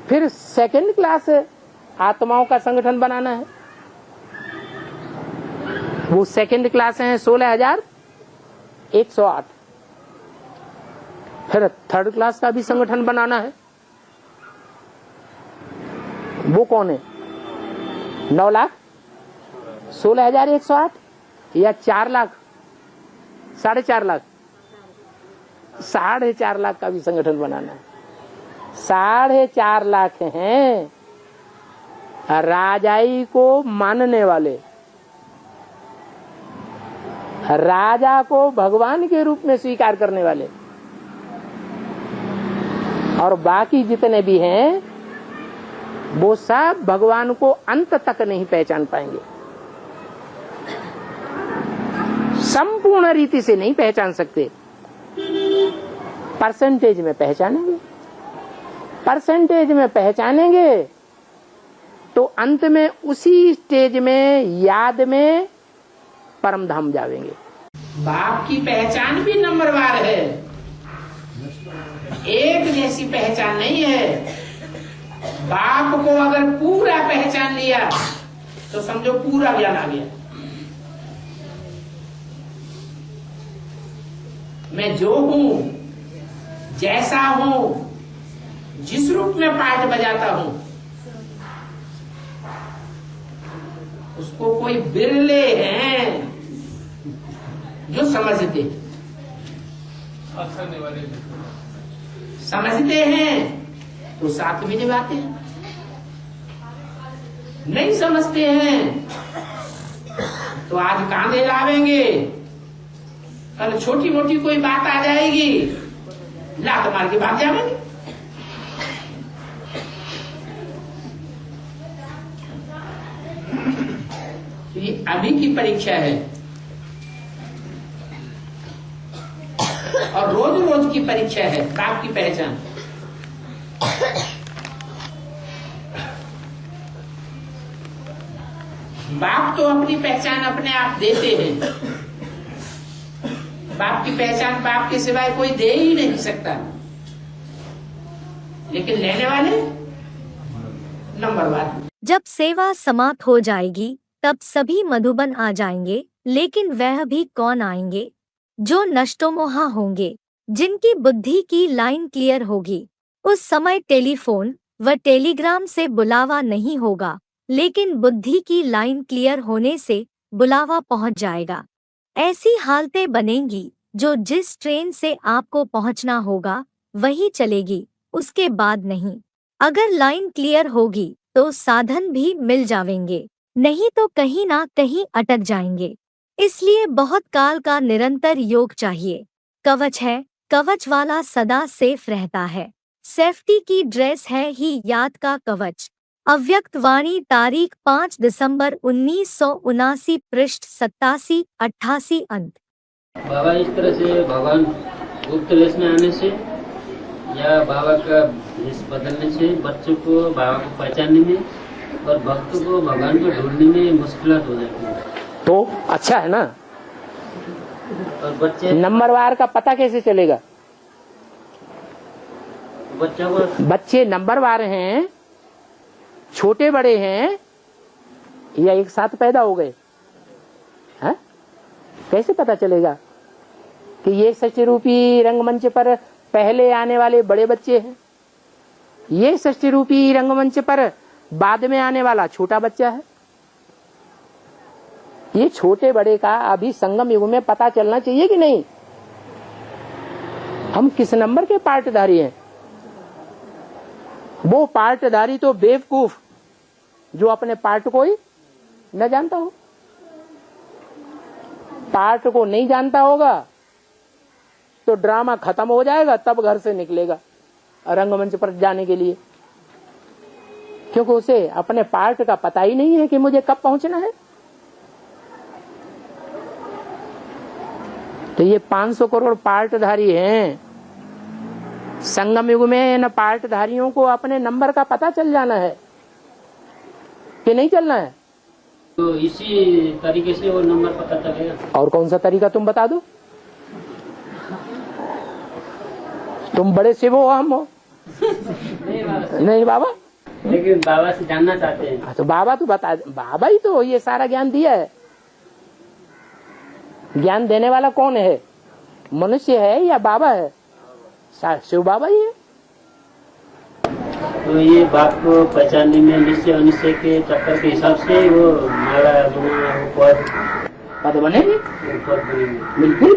फिर सेकंड क्लास आत्माओं का संगठन बनाना है। वो सेकंड क्लास है 16,108। फिर थर्ड क्लास का भी संगठन बनाना है। वो कौन है? 9,16,108 या 4 लाख, 4.5 लाख? 4.5 लाख का भी संगठन बनाना है। 4.5 लाख हैं राजाई को मानने वाले, राजा को भगवान के रूप में स्वीकार करने वाले, और बाकी जितने भी हैं वो सब भगवान को अंत तक नहीं पहचान पाएंगे, संपूर्ण रीति से नहीं पहचान सकते। परसेंटेज में पहचानेंगे, परसेंटेज में पहचानेंगे तो अंत में उसी स्टेज में याद में परम धाम जावेंगे। बाप की पहचान भी नंबरवार है, एक जैसी पहचान नहीं है। बाप को अगर पूरा पहचान लिया तो समझो पूरा ज्ञान आ गया। मैं जो हूं, जैसा हूं, जिस रूप में पाठ बजाता हूं, उसको कोई बिरले हैं जो समझते हैं तो साथ में निभाते हैं, नहीं समझते हैं तो आज कांधे लावेंगे, कल छोटी मोटी कोई बात आ जाएगी, लात मार के भाग जाएंगे। ये अभी की परीक्षा है और रोज रोज की परीक्षा है बाप की पहचान। बाप तो अपनी पहचान अपने आप देते हैं। बाप की पहचान बाप के सिवाय कोई दे ही नहीं सकता, लेकिन लेने वाले नंबरवार। जब सेवा समाप्त हो जाएगी तब सभी मधुबन आ जाएंगे, लेकिन वह भी कौन आएंगे? जो नष्टोमोहा होंगे, जिनकी बुद्धि की लाइन क्लियर होगी। उस समय टेलीफोन व टेलीग्राम से बुलावा नहीं होगा, लेकिन बुद्धि की लाइन क्लियर होने से बुलावा पहुंच जाएगा। ऐसी हालतें बनेंगी जो जिस ट्रेन से आपको पहुंचना होगा वही चलेगी, उसके बाद नहीं। अगर लाइन क्लियर होगी तो साधन भी मिल जावेंगे, नहीं तो कहीं ना कहीं अटक जाएंगे। इसलिए बहुत काल का निरंतर योग चाहिए। कवच है, कवच वाला सदा सेफ रहता है। सेफ्टी की ड्रेस है ही याद का कवच। अव्यक्त वाणी तारीख 5 दिसंबर 1979 पृष्ठ 87-88 अंत। बाबा इस तरह से भगवान गुप्त वेश में आने से या बाबा का वेश बदलने से बच्चों को बाबा को पहचानने में और भक्त को भगवान को ढूंढने में मुश्किल हो जाती है। तो अच्छा है ना। और बच्चे नंबरवार का पता कैसे चलेगा? बच्चों को बच्चे नंबरवार हैं, छोटे बड़े हैं या एक साथ पैदा हो गए हैं? कैसे पता चलेगा कि ये षष्ठी रूपी रंगमंच पर पहले आने वाले बड़े बच्चे हैं, ये षष्ठी रूपी रंगमंच पर बाद में आने वाला छोटा बच्चा है? ये छोटे बड़े का अभी संगम युग में पता चलना चाहिए कि नहीं? हम किस नंबर के पार्टधारी हैं? वो पार्टधारी तो बेवकूफ जो अपने पार्ट को ही न जानता हो। पार्ट को नहीं जानता होगा तो ड्रामा खत्म हो जाएगा, तब घर से निकलेगा रंगमंच पर जाने के लिए, क्योंकि उसे अपने पार्ट का पता ही नहीं है कि मुझे कब पहुंचना है। तो ये 500 करोड़ पार्टधारी हैं। संगम युग में इन पार्टधारियों को अपने नंबर का पता चल जाना है कि नहीं चलना है। तो इसी तरीके से वो नंबर पता चलेगा। और कौन सा तरीका तुम बता दो? तुम बड़े शिव हो, हम हो? नहीं बाबा, लेकिन बाबा से जानना चाहते हैं। तो बाबा तो बता, बाबा ही तो ये सारा ज्ञान दिया है। ज्ञान देने वाला कौन है? मनुष्य है या बाबा है? शिव बाबा ही है। तो ये बात को पहचानने में निश्चय अनिश्चय के चक्कर के हिसाब से वो माला पद बनेगी, बिल्कुल।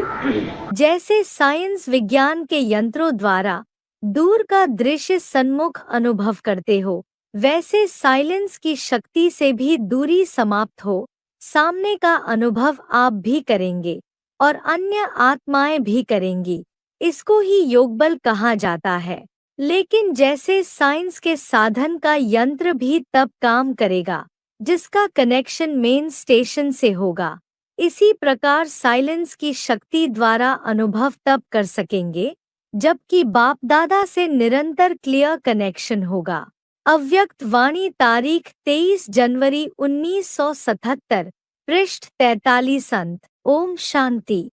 जैसे साइंस विज्ञान के यंत्रों द्वारा दूर का दृश्य सन्मुख अनुभव करते हो, वैसे साइलेंस की शक्ति से भी दूरी समाप्त हो, सामने का अनुभव आप भी करेंगे और अन्य आत्माएं भी करेंगी। इसको ही योगबल कहा जाता है। लेकिन जैसे साइंस के साधन का यंत्र भी तब काम करेगा जिसका कनेक्शन मेन स्टेशन से होगा, इसी प्रकार साइलेंस की शक्ति द्वारा अनुभव तब कर सकेंगे जबकि बाप दादा से निरंतर क्लियर कनेक्शन होगा। अव्यक्त वाणी, तारीख 23 जनवरी 1977, पृष्ठ 43 अंत। ओम शांति।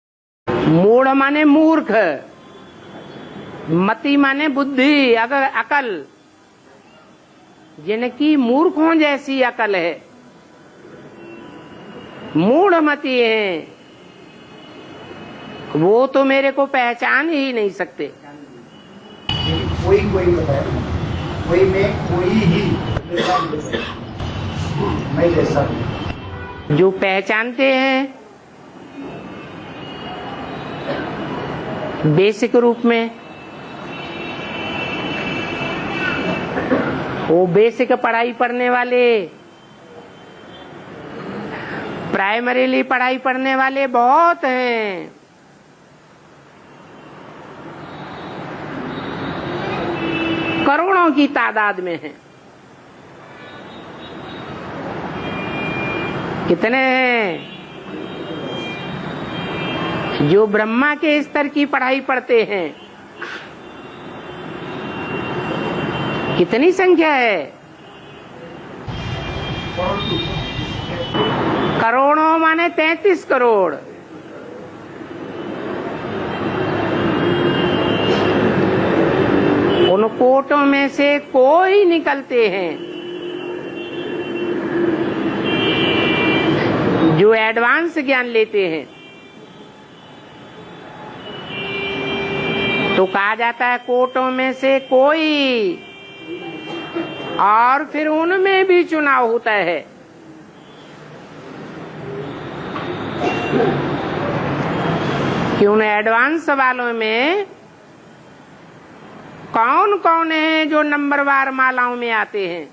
मूढ़ माने मूर्ख, मति माने बुद्धि, अकल। जिनकी मूर्खों जैसी अकल है, मूढ़ मति है, वो तो मेरे को पहचान ही नहीं सकते। कोई बताए, कोई में कोई ही मैं जैसा हूं। जो पहचानते हैं बेसिक रूप में, वो बेसिक पढ़ाई पढ़ने वाले, प्राइमरीली पढ़ाई पढ़ने वाले बहुत हैं। करोड़ों की तादाद में हैं। कितने हैं जो ब्रह्मा के स्तर की पढ़ाई पढ़ते हैं? कितनी संख्या है? करोड़ों माने 33 करोड़। उन कोटों में से कोई निकलते हैं जो एडवांस ज्ञान लेते हैं। तो कहा जाता है कोटों में से कोई, और फिर उनमें भी चुनाव होता है। कि उन एडवांस वालों में कौन कौन है जो नंबरवार मालाओं में आते हैं।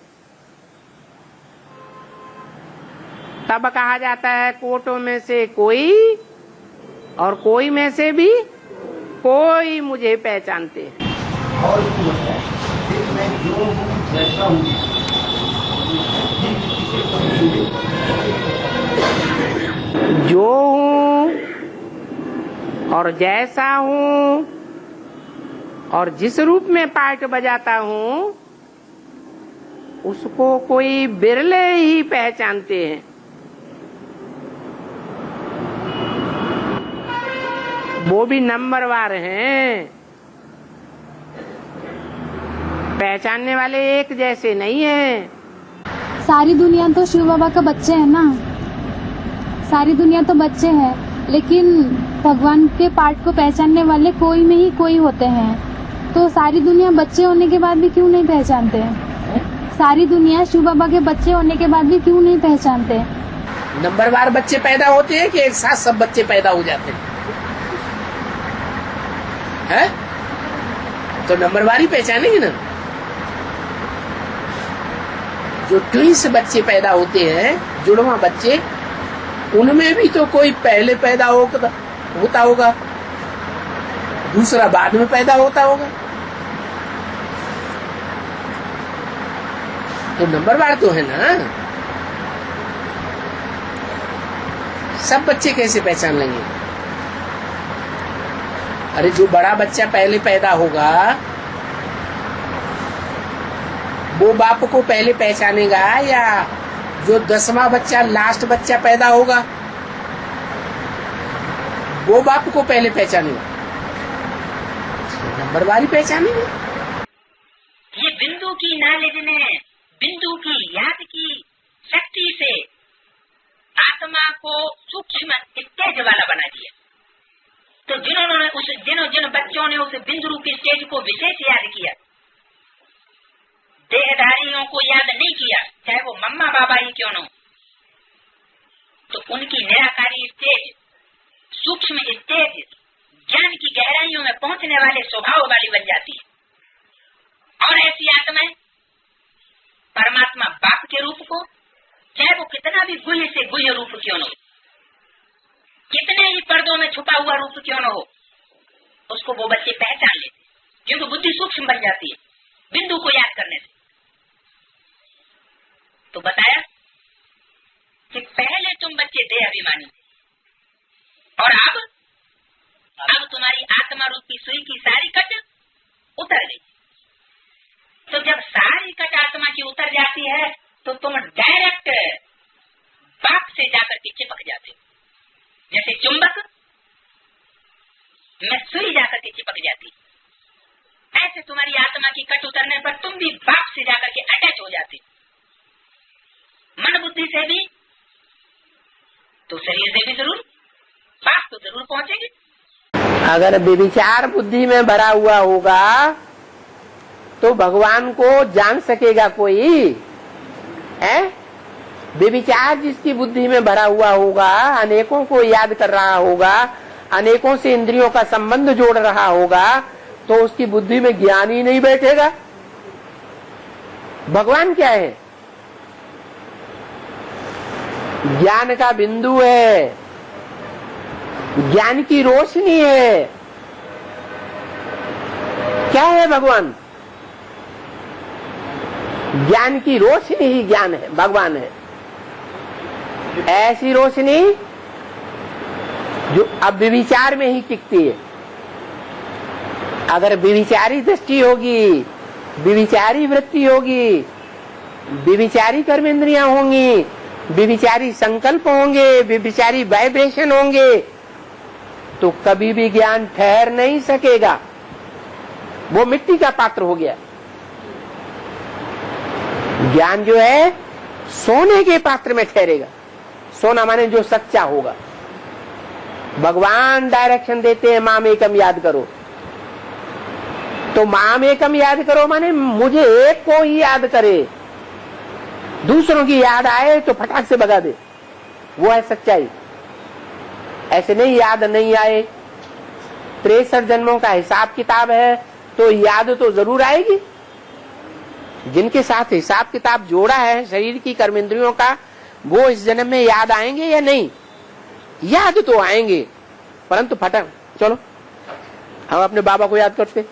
तब कहा जाता है कोटों में से कोई, और कोई में से भी कोई मुझे पहचानते हैं। और मैं जो हूँ जैसा हूँ, जो हूँ और जैसा हूँ और जिस रूप में पार्ट बजाता हूँ, उसको कोई बिरले ही पहचानते हैं। वो भी नंबरवार हैं। पहचानने वाले एक जैसे नहीं हैं। सारी दुनिया तो शिव बाबा का बच्चे हैं ना, सारी दुनिया तो बच्चे हैं, लेकिन भगवान के पार्ट को पहचानने वाले कोई में ही कोई होते हैं। तो सारी दुनिया बच्चे होने के बाद भी क्यों नहीं पहचानते? सारी दुनिया शिव बाबा के बच्चे होने के बाद भी क्यों नहीं पहचानते? नंबरवार बच्चे पैदा होते हैं कि एक साथ सब बच्चे पैदा हो जाते हैं? तो नंबरवार ही पहचानेंगे ना। जो ट्विंस बच्चे पैदा होते हैं, जुड़वा बच्चे, उनमें भी तो कोई पहले पैदा होता होगा। दूसरा बाद में पैदा होता होगा। तो नंबरवार तो है ना। सब बच्चे कैसे पहचान लेंगे? अरे जो बड़ा बच्चा पहले पैदा होगा वो बाप को पहले पहचानेगा, या जो 10वां बच्चा लास्ट बच्चा पैदा होगा वो बाप को पहले पहचानेगा? नंबरवार ही पहचानेंगे। ये बिंदु की नॉलेज ने बिंदु की याद की शक्ति से आत्मा को सूक्ष्म स्टेज वाला बना दिया। तो जिन बच्चों ने उस बिंदु रूपी स्टेज को विशेष याद किया, देहधारियों को याद नहीं किया, चाहे वो मम्मा बाबा ही क्यों न हो, तो उनकी निराकारी स्टेज, सूक्ष्म स्टेज, ज्ञान की गहराइयों में पहुंचने वाले स्वभाव वाली बन जाती है। और ऐसी आत्माएं परमात्मा बाप के रूप को, चाहे वो कितना भी गुह्य से गुह्य रूप क्यों न हो, कितने ही पर्दों में छुपा हुआ रूप क्यों न हो, उसको वो बच्चे पहचान लेते, क्योंकि बुद्धि सूक्ष्म बन जाती है बिंदु को याद करने से। तो बताया कि पहले तुम बच्चे देह अभिमानी, और अब तुम्हारी आत्मा रूपी सुई की सारी कट उतर गई। तो जब सारी कट आत्मा की उतर जाती है तो तुम डायरेक्ट बाप से जाकर के चिपक जाते हो, जैसे चुंबक में सुई जाकर के चिपक जाती। ऐसे तुम्हारी आत्मा की कट उतरने पर तुम भी बाप से जाकर के अटैच हो जाते, मन बुद्धि से भी तो शरीर से भी जरूर, बाप तो जरूर पहुंचेंगे। अगर विचार बुद्धि में भरा हुआ होगा तो भगवान को जान सकेगा कोई है? विचार जिसकी बुद्धि में भरा हुआ होगा, अनेकों को याद कर रहा होगा, अनेकों से इंद्रियों का संबंध जोड़ रहा होगा, तो उसकी बुद्धि में ज्ञान ही नहीं बैठेगा। भगवान क्या है? ज्ञान का बिंदु है, ज्ञान की रोशनी है। क्या है भगवान? ज्ञान की रोशनी ही ज्ञान है, भगवान है। ऐसी रोशनी जो अब विचार में ही टिकती है। अगर विचारी दृष्टि होगी, विचारी वृत्ति होगी, विचारी कर्म इंद्रियां होंगी, विचारी संकल्प होंगे, विचारी वाइब्रेशन होंगे, तो कभी भी ज्ञान ठहर नहीं सकेगा। वो मिट्टी का पात्र हो गया। ज्ञान जो है सोने के पात्र में ठहरेगा। सोना माने जो सच्चा होगा। भगवान डायरेक्शन देते हैं, माम एकम याद करो। तो माम एकम याद करो माने मुझे एक को ही याद करे, दूसरों की याद आए तो फटाक से भगा दे, वो है सच्चाई। ऐसे नहीं याद नहीं आए, 63 जन्मों का हिसाब किताब है तो याद तो जरूर आएगी। जिनके साथ हिसाब किताब जोड़ा है शरीर की कर्मेंद्रियों का, वो इस जन्म में याद आएंगे या नहीं? याद तो आएंगे, परंतु फटक। चलो हम अपने बाबा को याद करते।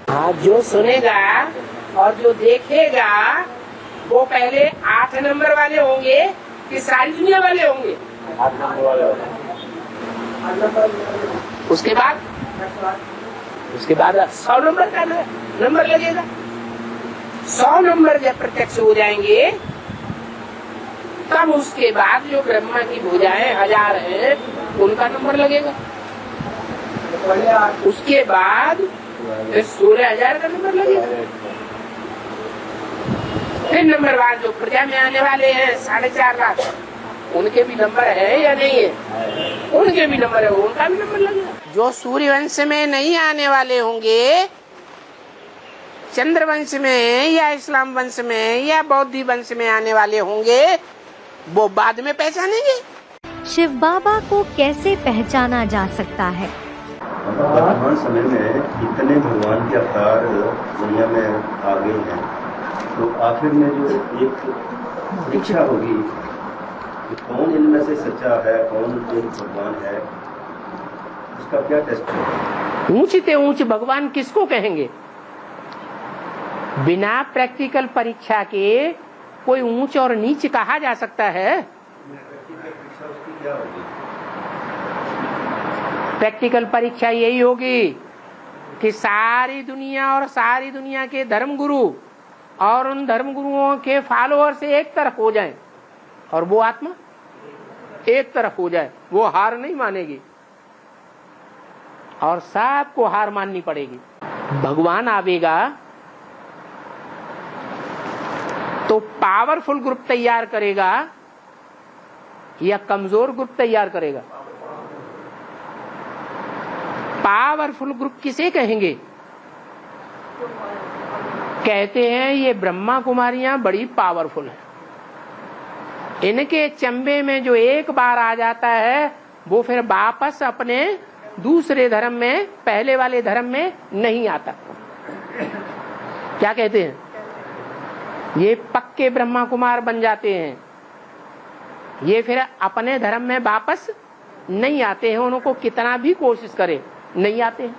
हाँ, जो सुनेगा और जो देखेगा वो पहले 8 नंबर वाले होंगे कि सारी दुनिया वाले होंगे? 8 नंबर वाले होंगे। उसके बाद 100 नंबर का नंबर लगेगा। 100 नंबर जब प्रत्यक्ष हो जाएंगे तब उसके बाद जो ब्रह्मा की भुजाएं 1000 हैं उनका नंबर लगेगा। उसके बाद 16,000 का नंबर लगेगा। फिर नंबर बाद जो प्रजा में आने वाले हैं 4.5 लाख, उनके भी नंबर है या नहीं है? उनके भी नंबर है, उनका भी नंबर लगेगा। जो सूर्य वंश में नहीं आने वाले होंगे, चंद्र वंश में या इस्लाम वंश में या बौद्ध वंश में आने वाले होंगे, वो बाद में पहचानेंगे। शिव बाबा को कैसे पहचाना जा सकता है? वर्तमान समय में इतने भगवान के अवतार दुनिया में आ गए हैं, तो आखिर में जो एक परीक्षा होगी कि कौन इनमें से सच्चा है, कौन भगवान है, उसका क्या टेस्ट है? ऊंच ते ऊंच भगवान किसको कहेंगे? बिना प्रैक्टिकल परीक्षा के कोई ऊंच और नीच कहा जा सकता है? परीक्षा उसकी क्या होगी? प्रैक्टिकल परीक्षा यही होगी कि सारी दुनिया और सारी दुनिया के धर्मगुरु और उन धर्मगुरुओं के फॉलोअर से एक तरफ हो जाएं और वो आत्मा एक तरफ हो जाए। वो हार नहीं मानेगी और सबको हार माननी पड़ेगी। भगवान आवेगा तो पावरफुल ग्रुप तैयार करेगा या कमजोर ग्रुप तैयार करेगा? पावरफुल ग्रुप किसे कहेंगे? कहते हैं ये ब्रह्मा कुमारियां बड़ी पावरफुल हैं, इनके चंबे में जो एक बार आ जाता है वो फिर वापस अपने दूसरे धर्म में, पहले वाले धर्म में नहीं आता। क्या कहते हैं? ये पक्के ब्रह्मा कुमार बन जाते हैं, ये फिर अपने धर्म में वापस नहीं आते हैं, उनको कितना भी कोशिश करे नहीं आते हैं।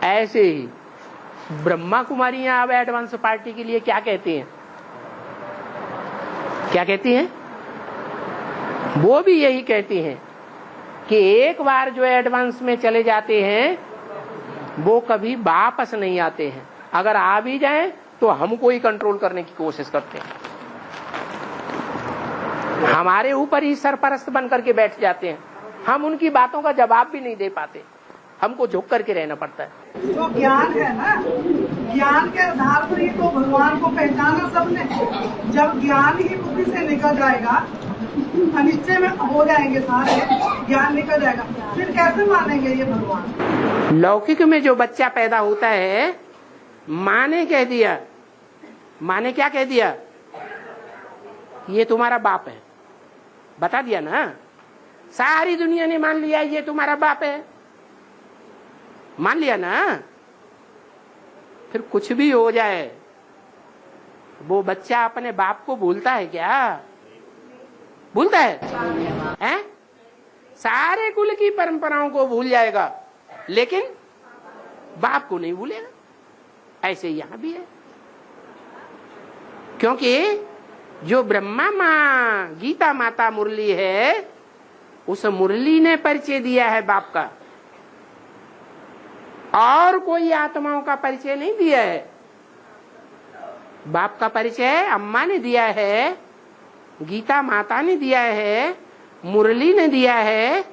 ऐसे ही ब्रह्मा कुमारियां अब एडवांस पार्टी के लिए क्या कहती हैं? क्या कहती हैं? वो भी यही कहती हैं कि एक बार जो एडवांस में चले जाते हैं वो कभी वापस नहीं आते हैं, अगर आ भी जाएं तो हमको ही कंट्रोल करने की कोशिश करते हैं, हमारे ऊपर ही सरपरस्त बन करके बैठ जाते हैं, हम उनकी बातों का जवाब भी नहीं दे पाते, हमको झुक करके रहना पड़ता है। जो ज्ञान है ना, ज्ञान के आधार पर ही तो भगवान को पहचाना सबने। जब ज्ञान ही बुद्धि से निकल जाएगा, अनिश्चय में हो जाएंगे सारे, ज्ञान निकल जाएगा, फिर कैसे मानेंगे ये भगवान? लौकिक में जो बच्चा पैदा होता है, माँ ने कह दिया, माँ ने क्या कह दिया? ये तुम्हारा बाप है, बता दिया ना। सारी दुनिया ने मान लिया ये तुम्हारा बाप है, मान लिया ना। फिर कुछ भी हो जाए वो बच्चा अपने बाप को भूलता है क्या? भूलता है? हैं? सारे कुल की परंपराओं को भूल जाएगा लेकिन बाप को नहीं भूलेगा। ऐसे यहां भी है, क्योंकि जो ब्रह्मा माँ गीता माता मुरली है, उस मुरली ने परिचय दिया है बाप का, और कोई आत्माओं का परिचय नहीं दिया है। बाप का परिचय अम्मा ने दिया है, गीता माता ने दिया है, मुरली ने दिया है,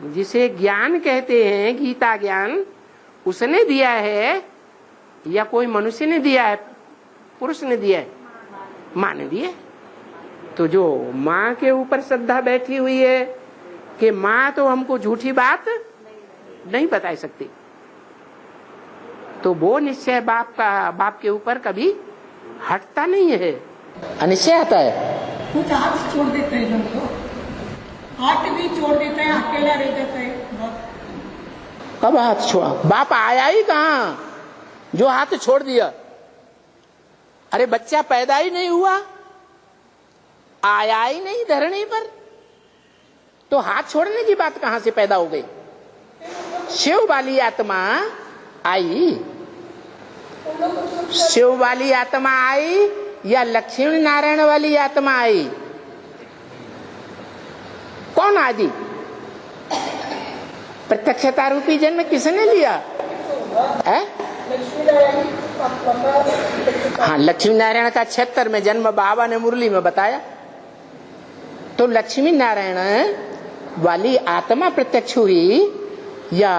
जिसे ज्ञान कहते हैं, गीता ज्ञान, उसने दिया है, या कोई मनुष्य ने दिया है, पुरुष ने दिया है? माँ ने दिया। तो जो माँ के ऊपर श्रद्धा बैठी हुई है कि माँ तो हमको झूठी बात नहीं बता सकती, तो वो निश्चय बाप के ऊपर कभी हटता नहीं है, अनिश्चय आता है। कुछ हाथ छोड़ देते हैं लोग, तो हाथ भी छोड़ देते हैं, अकेला रह जाता है। कब हाथ छोड़ा? बाप आया ही कहाँ जो हाथ छोड़ दिया? अरे बच्चा पैदा ही नहीं हुआ, आया ही नहीं धरनी पर, तो हाथ छोड़ने की बात कहां से पैदा हो गई? शिव वाली आत्मा आई, शिव वाली आत्मा आई या लक्ष्मी नारायण वाली आत्मा आई? कौन आदि? प्रत्यक्षता रूपी जन्म किसने लिया है? हाँ, लक्ष्मी नारायण का 76 में जन्म बाबा ने मुरली में बताया। तो लक्ष्मी नारायण वाली आत्मा प्रत्यक्ष हुई या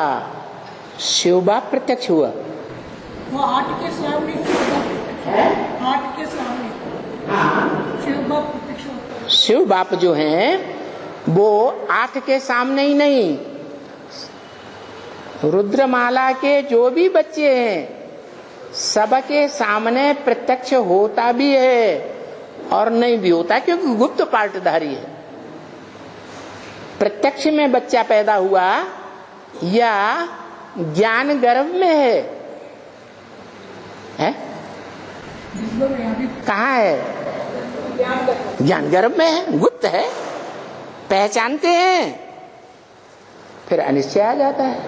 शिव बाप प्रत्यक्ष हुआ? वो आठ के सामने, आठ के सामने शिव बाप प्रत्यक्ष हुआ। शिव बाप जो हैं वो 8 के सामने ही नहीं, रुद्रमाला के जो भी बच्चे हैं सबके सामने प्रत्यक्ष होता भी है और नहीं भी होता, क्योंकि गुप्त पार्टधारी है। प्रत्यक्ष में बच्चा पैदा हुआ या ज्ञान गर्भ में है? कहाँ है? ज्ञान गर्भ में है, गुप्त है, पहचानते हैं फिर अनिश्चय आ जाता है,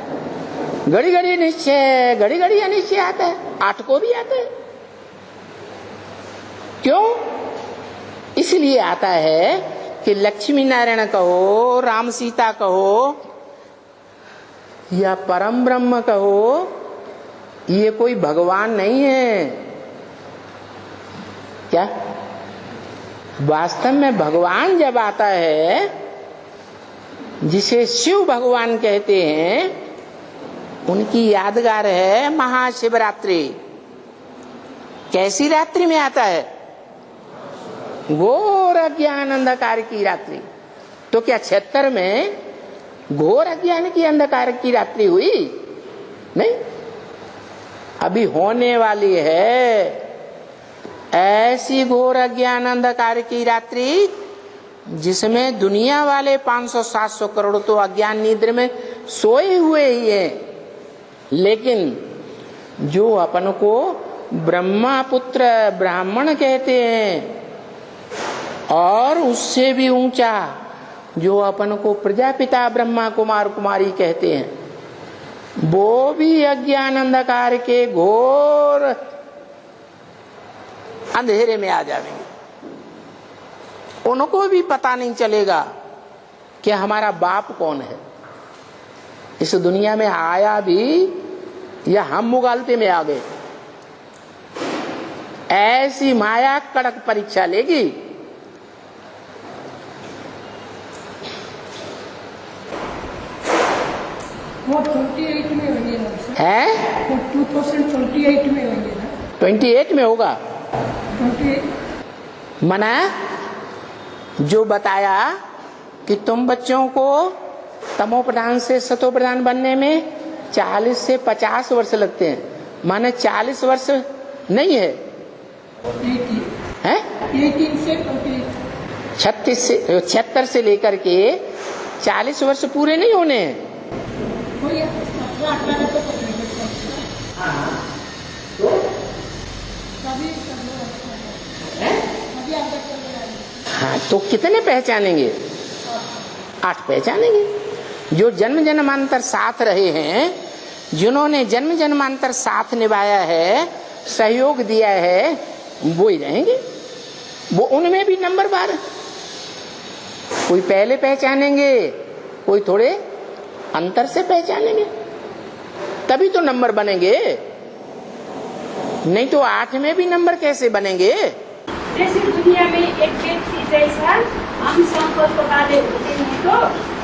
घड़ी घड़ी निश्चय, घड़ी घड़ी अनिश्चय आता है, 8 को भी आता है। क्यों? इसलिए आता है कि लक्ष्मी नारायण कहो, राम सीता कहो या परम ब्रह्म कहो, ये कोई भगवान नहीं है। क्या? वास्तव में भगवान जब आता है, जिसे शिव भगवान कहते हैं, उनकी यादगार है महाशिवरात्रि। कैसी रात्रि में आता है? घोर अज्ञान अंधकार की रात्रि। तो क्या 76 में घोर अज्ञान की अंधकार की रात्रि हुई? नहीं, अभी होने वाली है ऐसी घोर अज्ञान अंधकार की रात्रि जिसमें दुनिया वाले 500-700 करोड़ तो अज्ञान निद्र में सोए हुए ही हैं, लेकिन जो अपन को ब्रह्मा पुत्र ब्राह्मण कहते हैं और उससे भी ऊंचा जो अपन को प्रजापिता ब्रह्मा कुमार कुमारी कहते हैं, वो भी अज्ञान अंधकार के घोर अंधेरे में आ जाएंगे। उनको भी पता नहीं चलेगा कि हमारा बाप कौन है। इस दुनिया में आया भी या हम मुगालते में आ गए। ऐसी माया कड़क परीक्षा लेगी। वो 28 में होंगे है, 2028 में होंगे ना। 28 में होगा। 28 मना जो बताया कि तुम बच्चों को तमो प्रधान से सतो प्रधान बनने में 40 से 50 वर्ष लगते हैं, माने 40 वर्ष नहीं है, 18 से 76 से लेकर के 40 वर्ष पूरे नहीं होने हैं। हाँ, तो कितने पहचानेंगे? 8 पहचानेंगे। जो जन्म जन्मांतर साथ रहे हैं, जिन्होंने जन्म जन्मांतर साथ निभाया है, सहयोग दिया है, वो ही रहेंगे। वो उनमें भी नंबर 12, कोई पहले पहचानेंगे, कोई थोड़े अंतर से पहचानेंगे, तभी तो नंबर बनेंगे। नहीं तो 8 में भी नंबर कैसे बनेंगे? जैसे दुनिया में एक व्यक्ति जैसा हम संपर्क वाले होते हैं, तो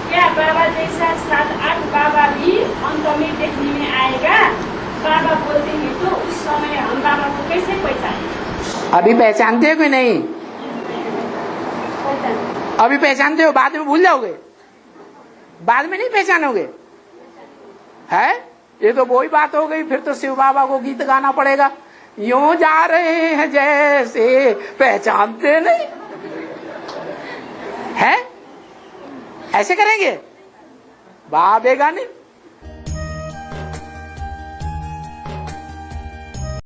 क्या बाबा जैसा 7-8 बाबा भी अंत में देखने में आएगा? बाबा बोलते हैं तो उस समय हम बाबा को कैसे पहचानें? अभी पहचानते हो कि नहीं? अभी पहचानते हो, बाद में भूल जाओगे, बाद में नहीं पहचानोगे। है, ये तो वही बात हो गई। फिर तो शिव बाबा को गीत गाना पड़ेगा, यूं जा रहे हैं जैसे पहचानते नहीं है। ऐसे करेंगे, भावेगा नहीं।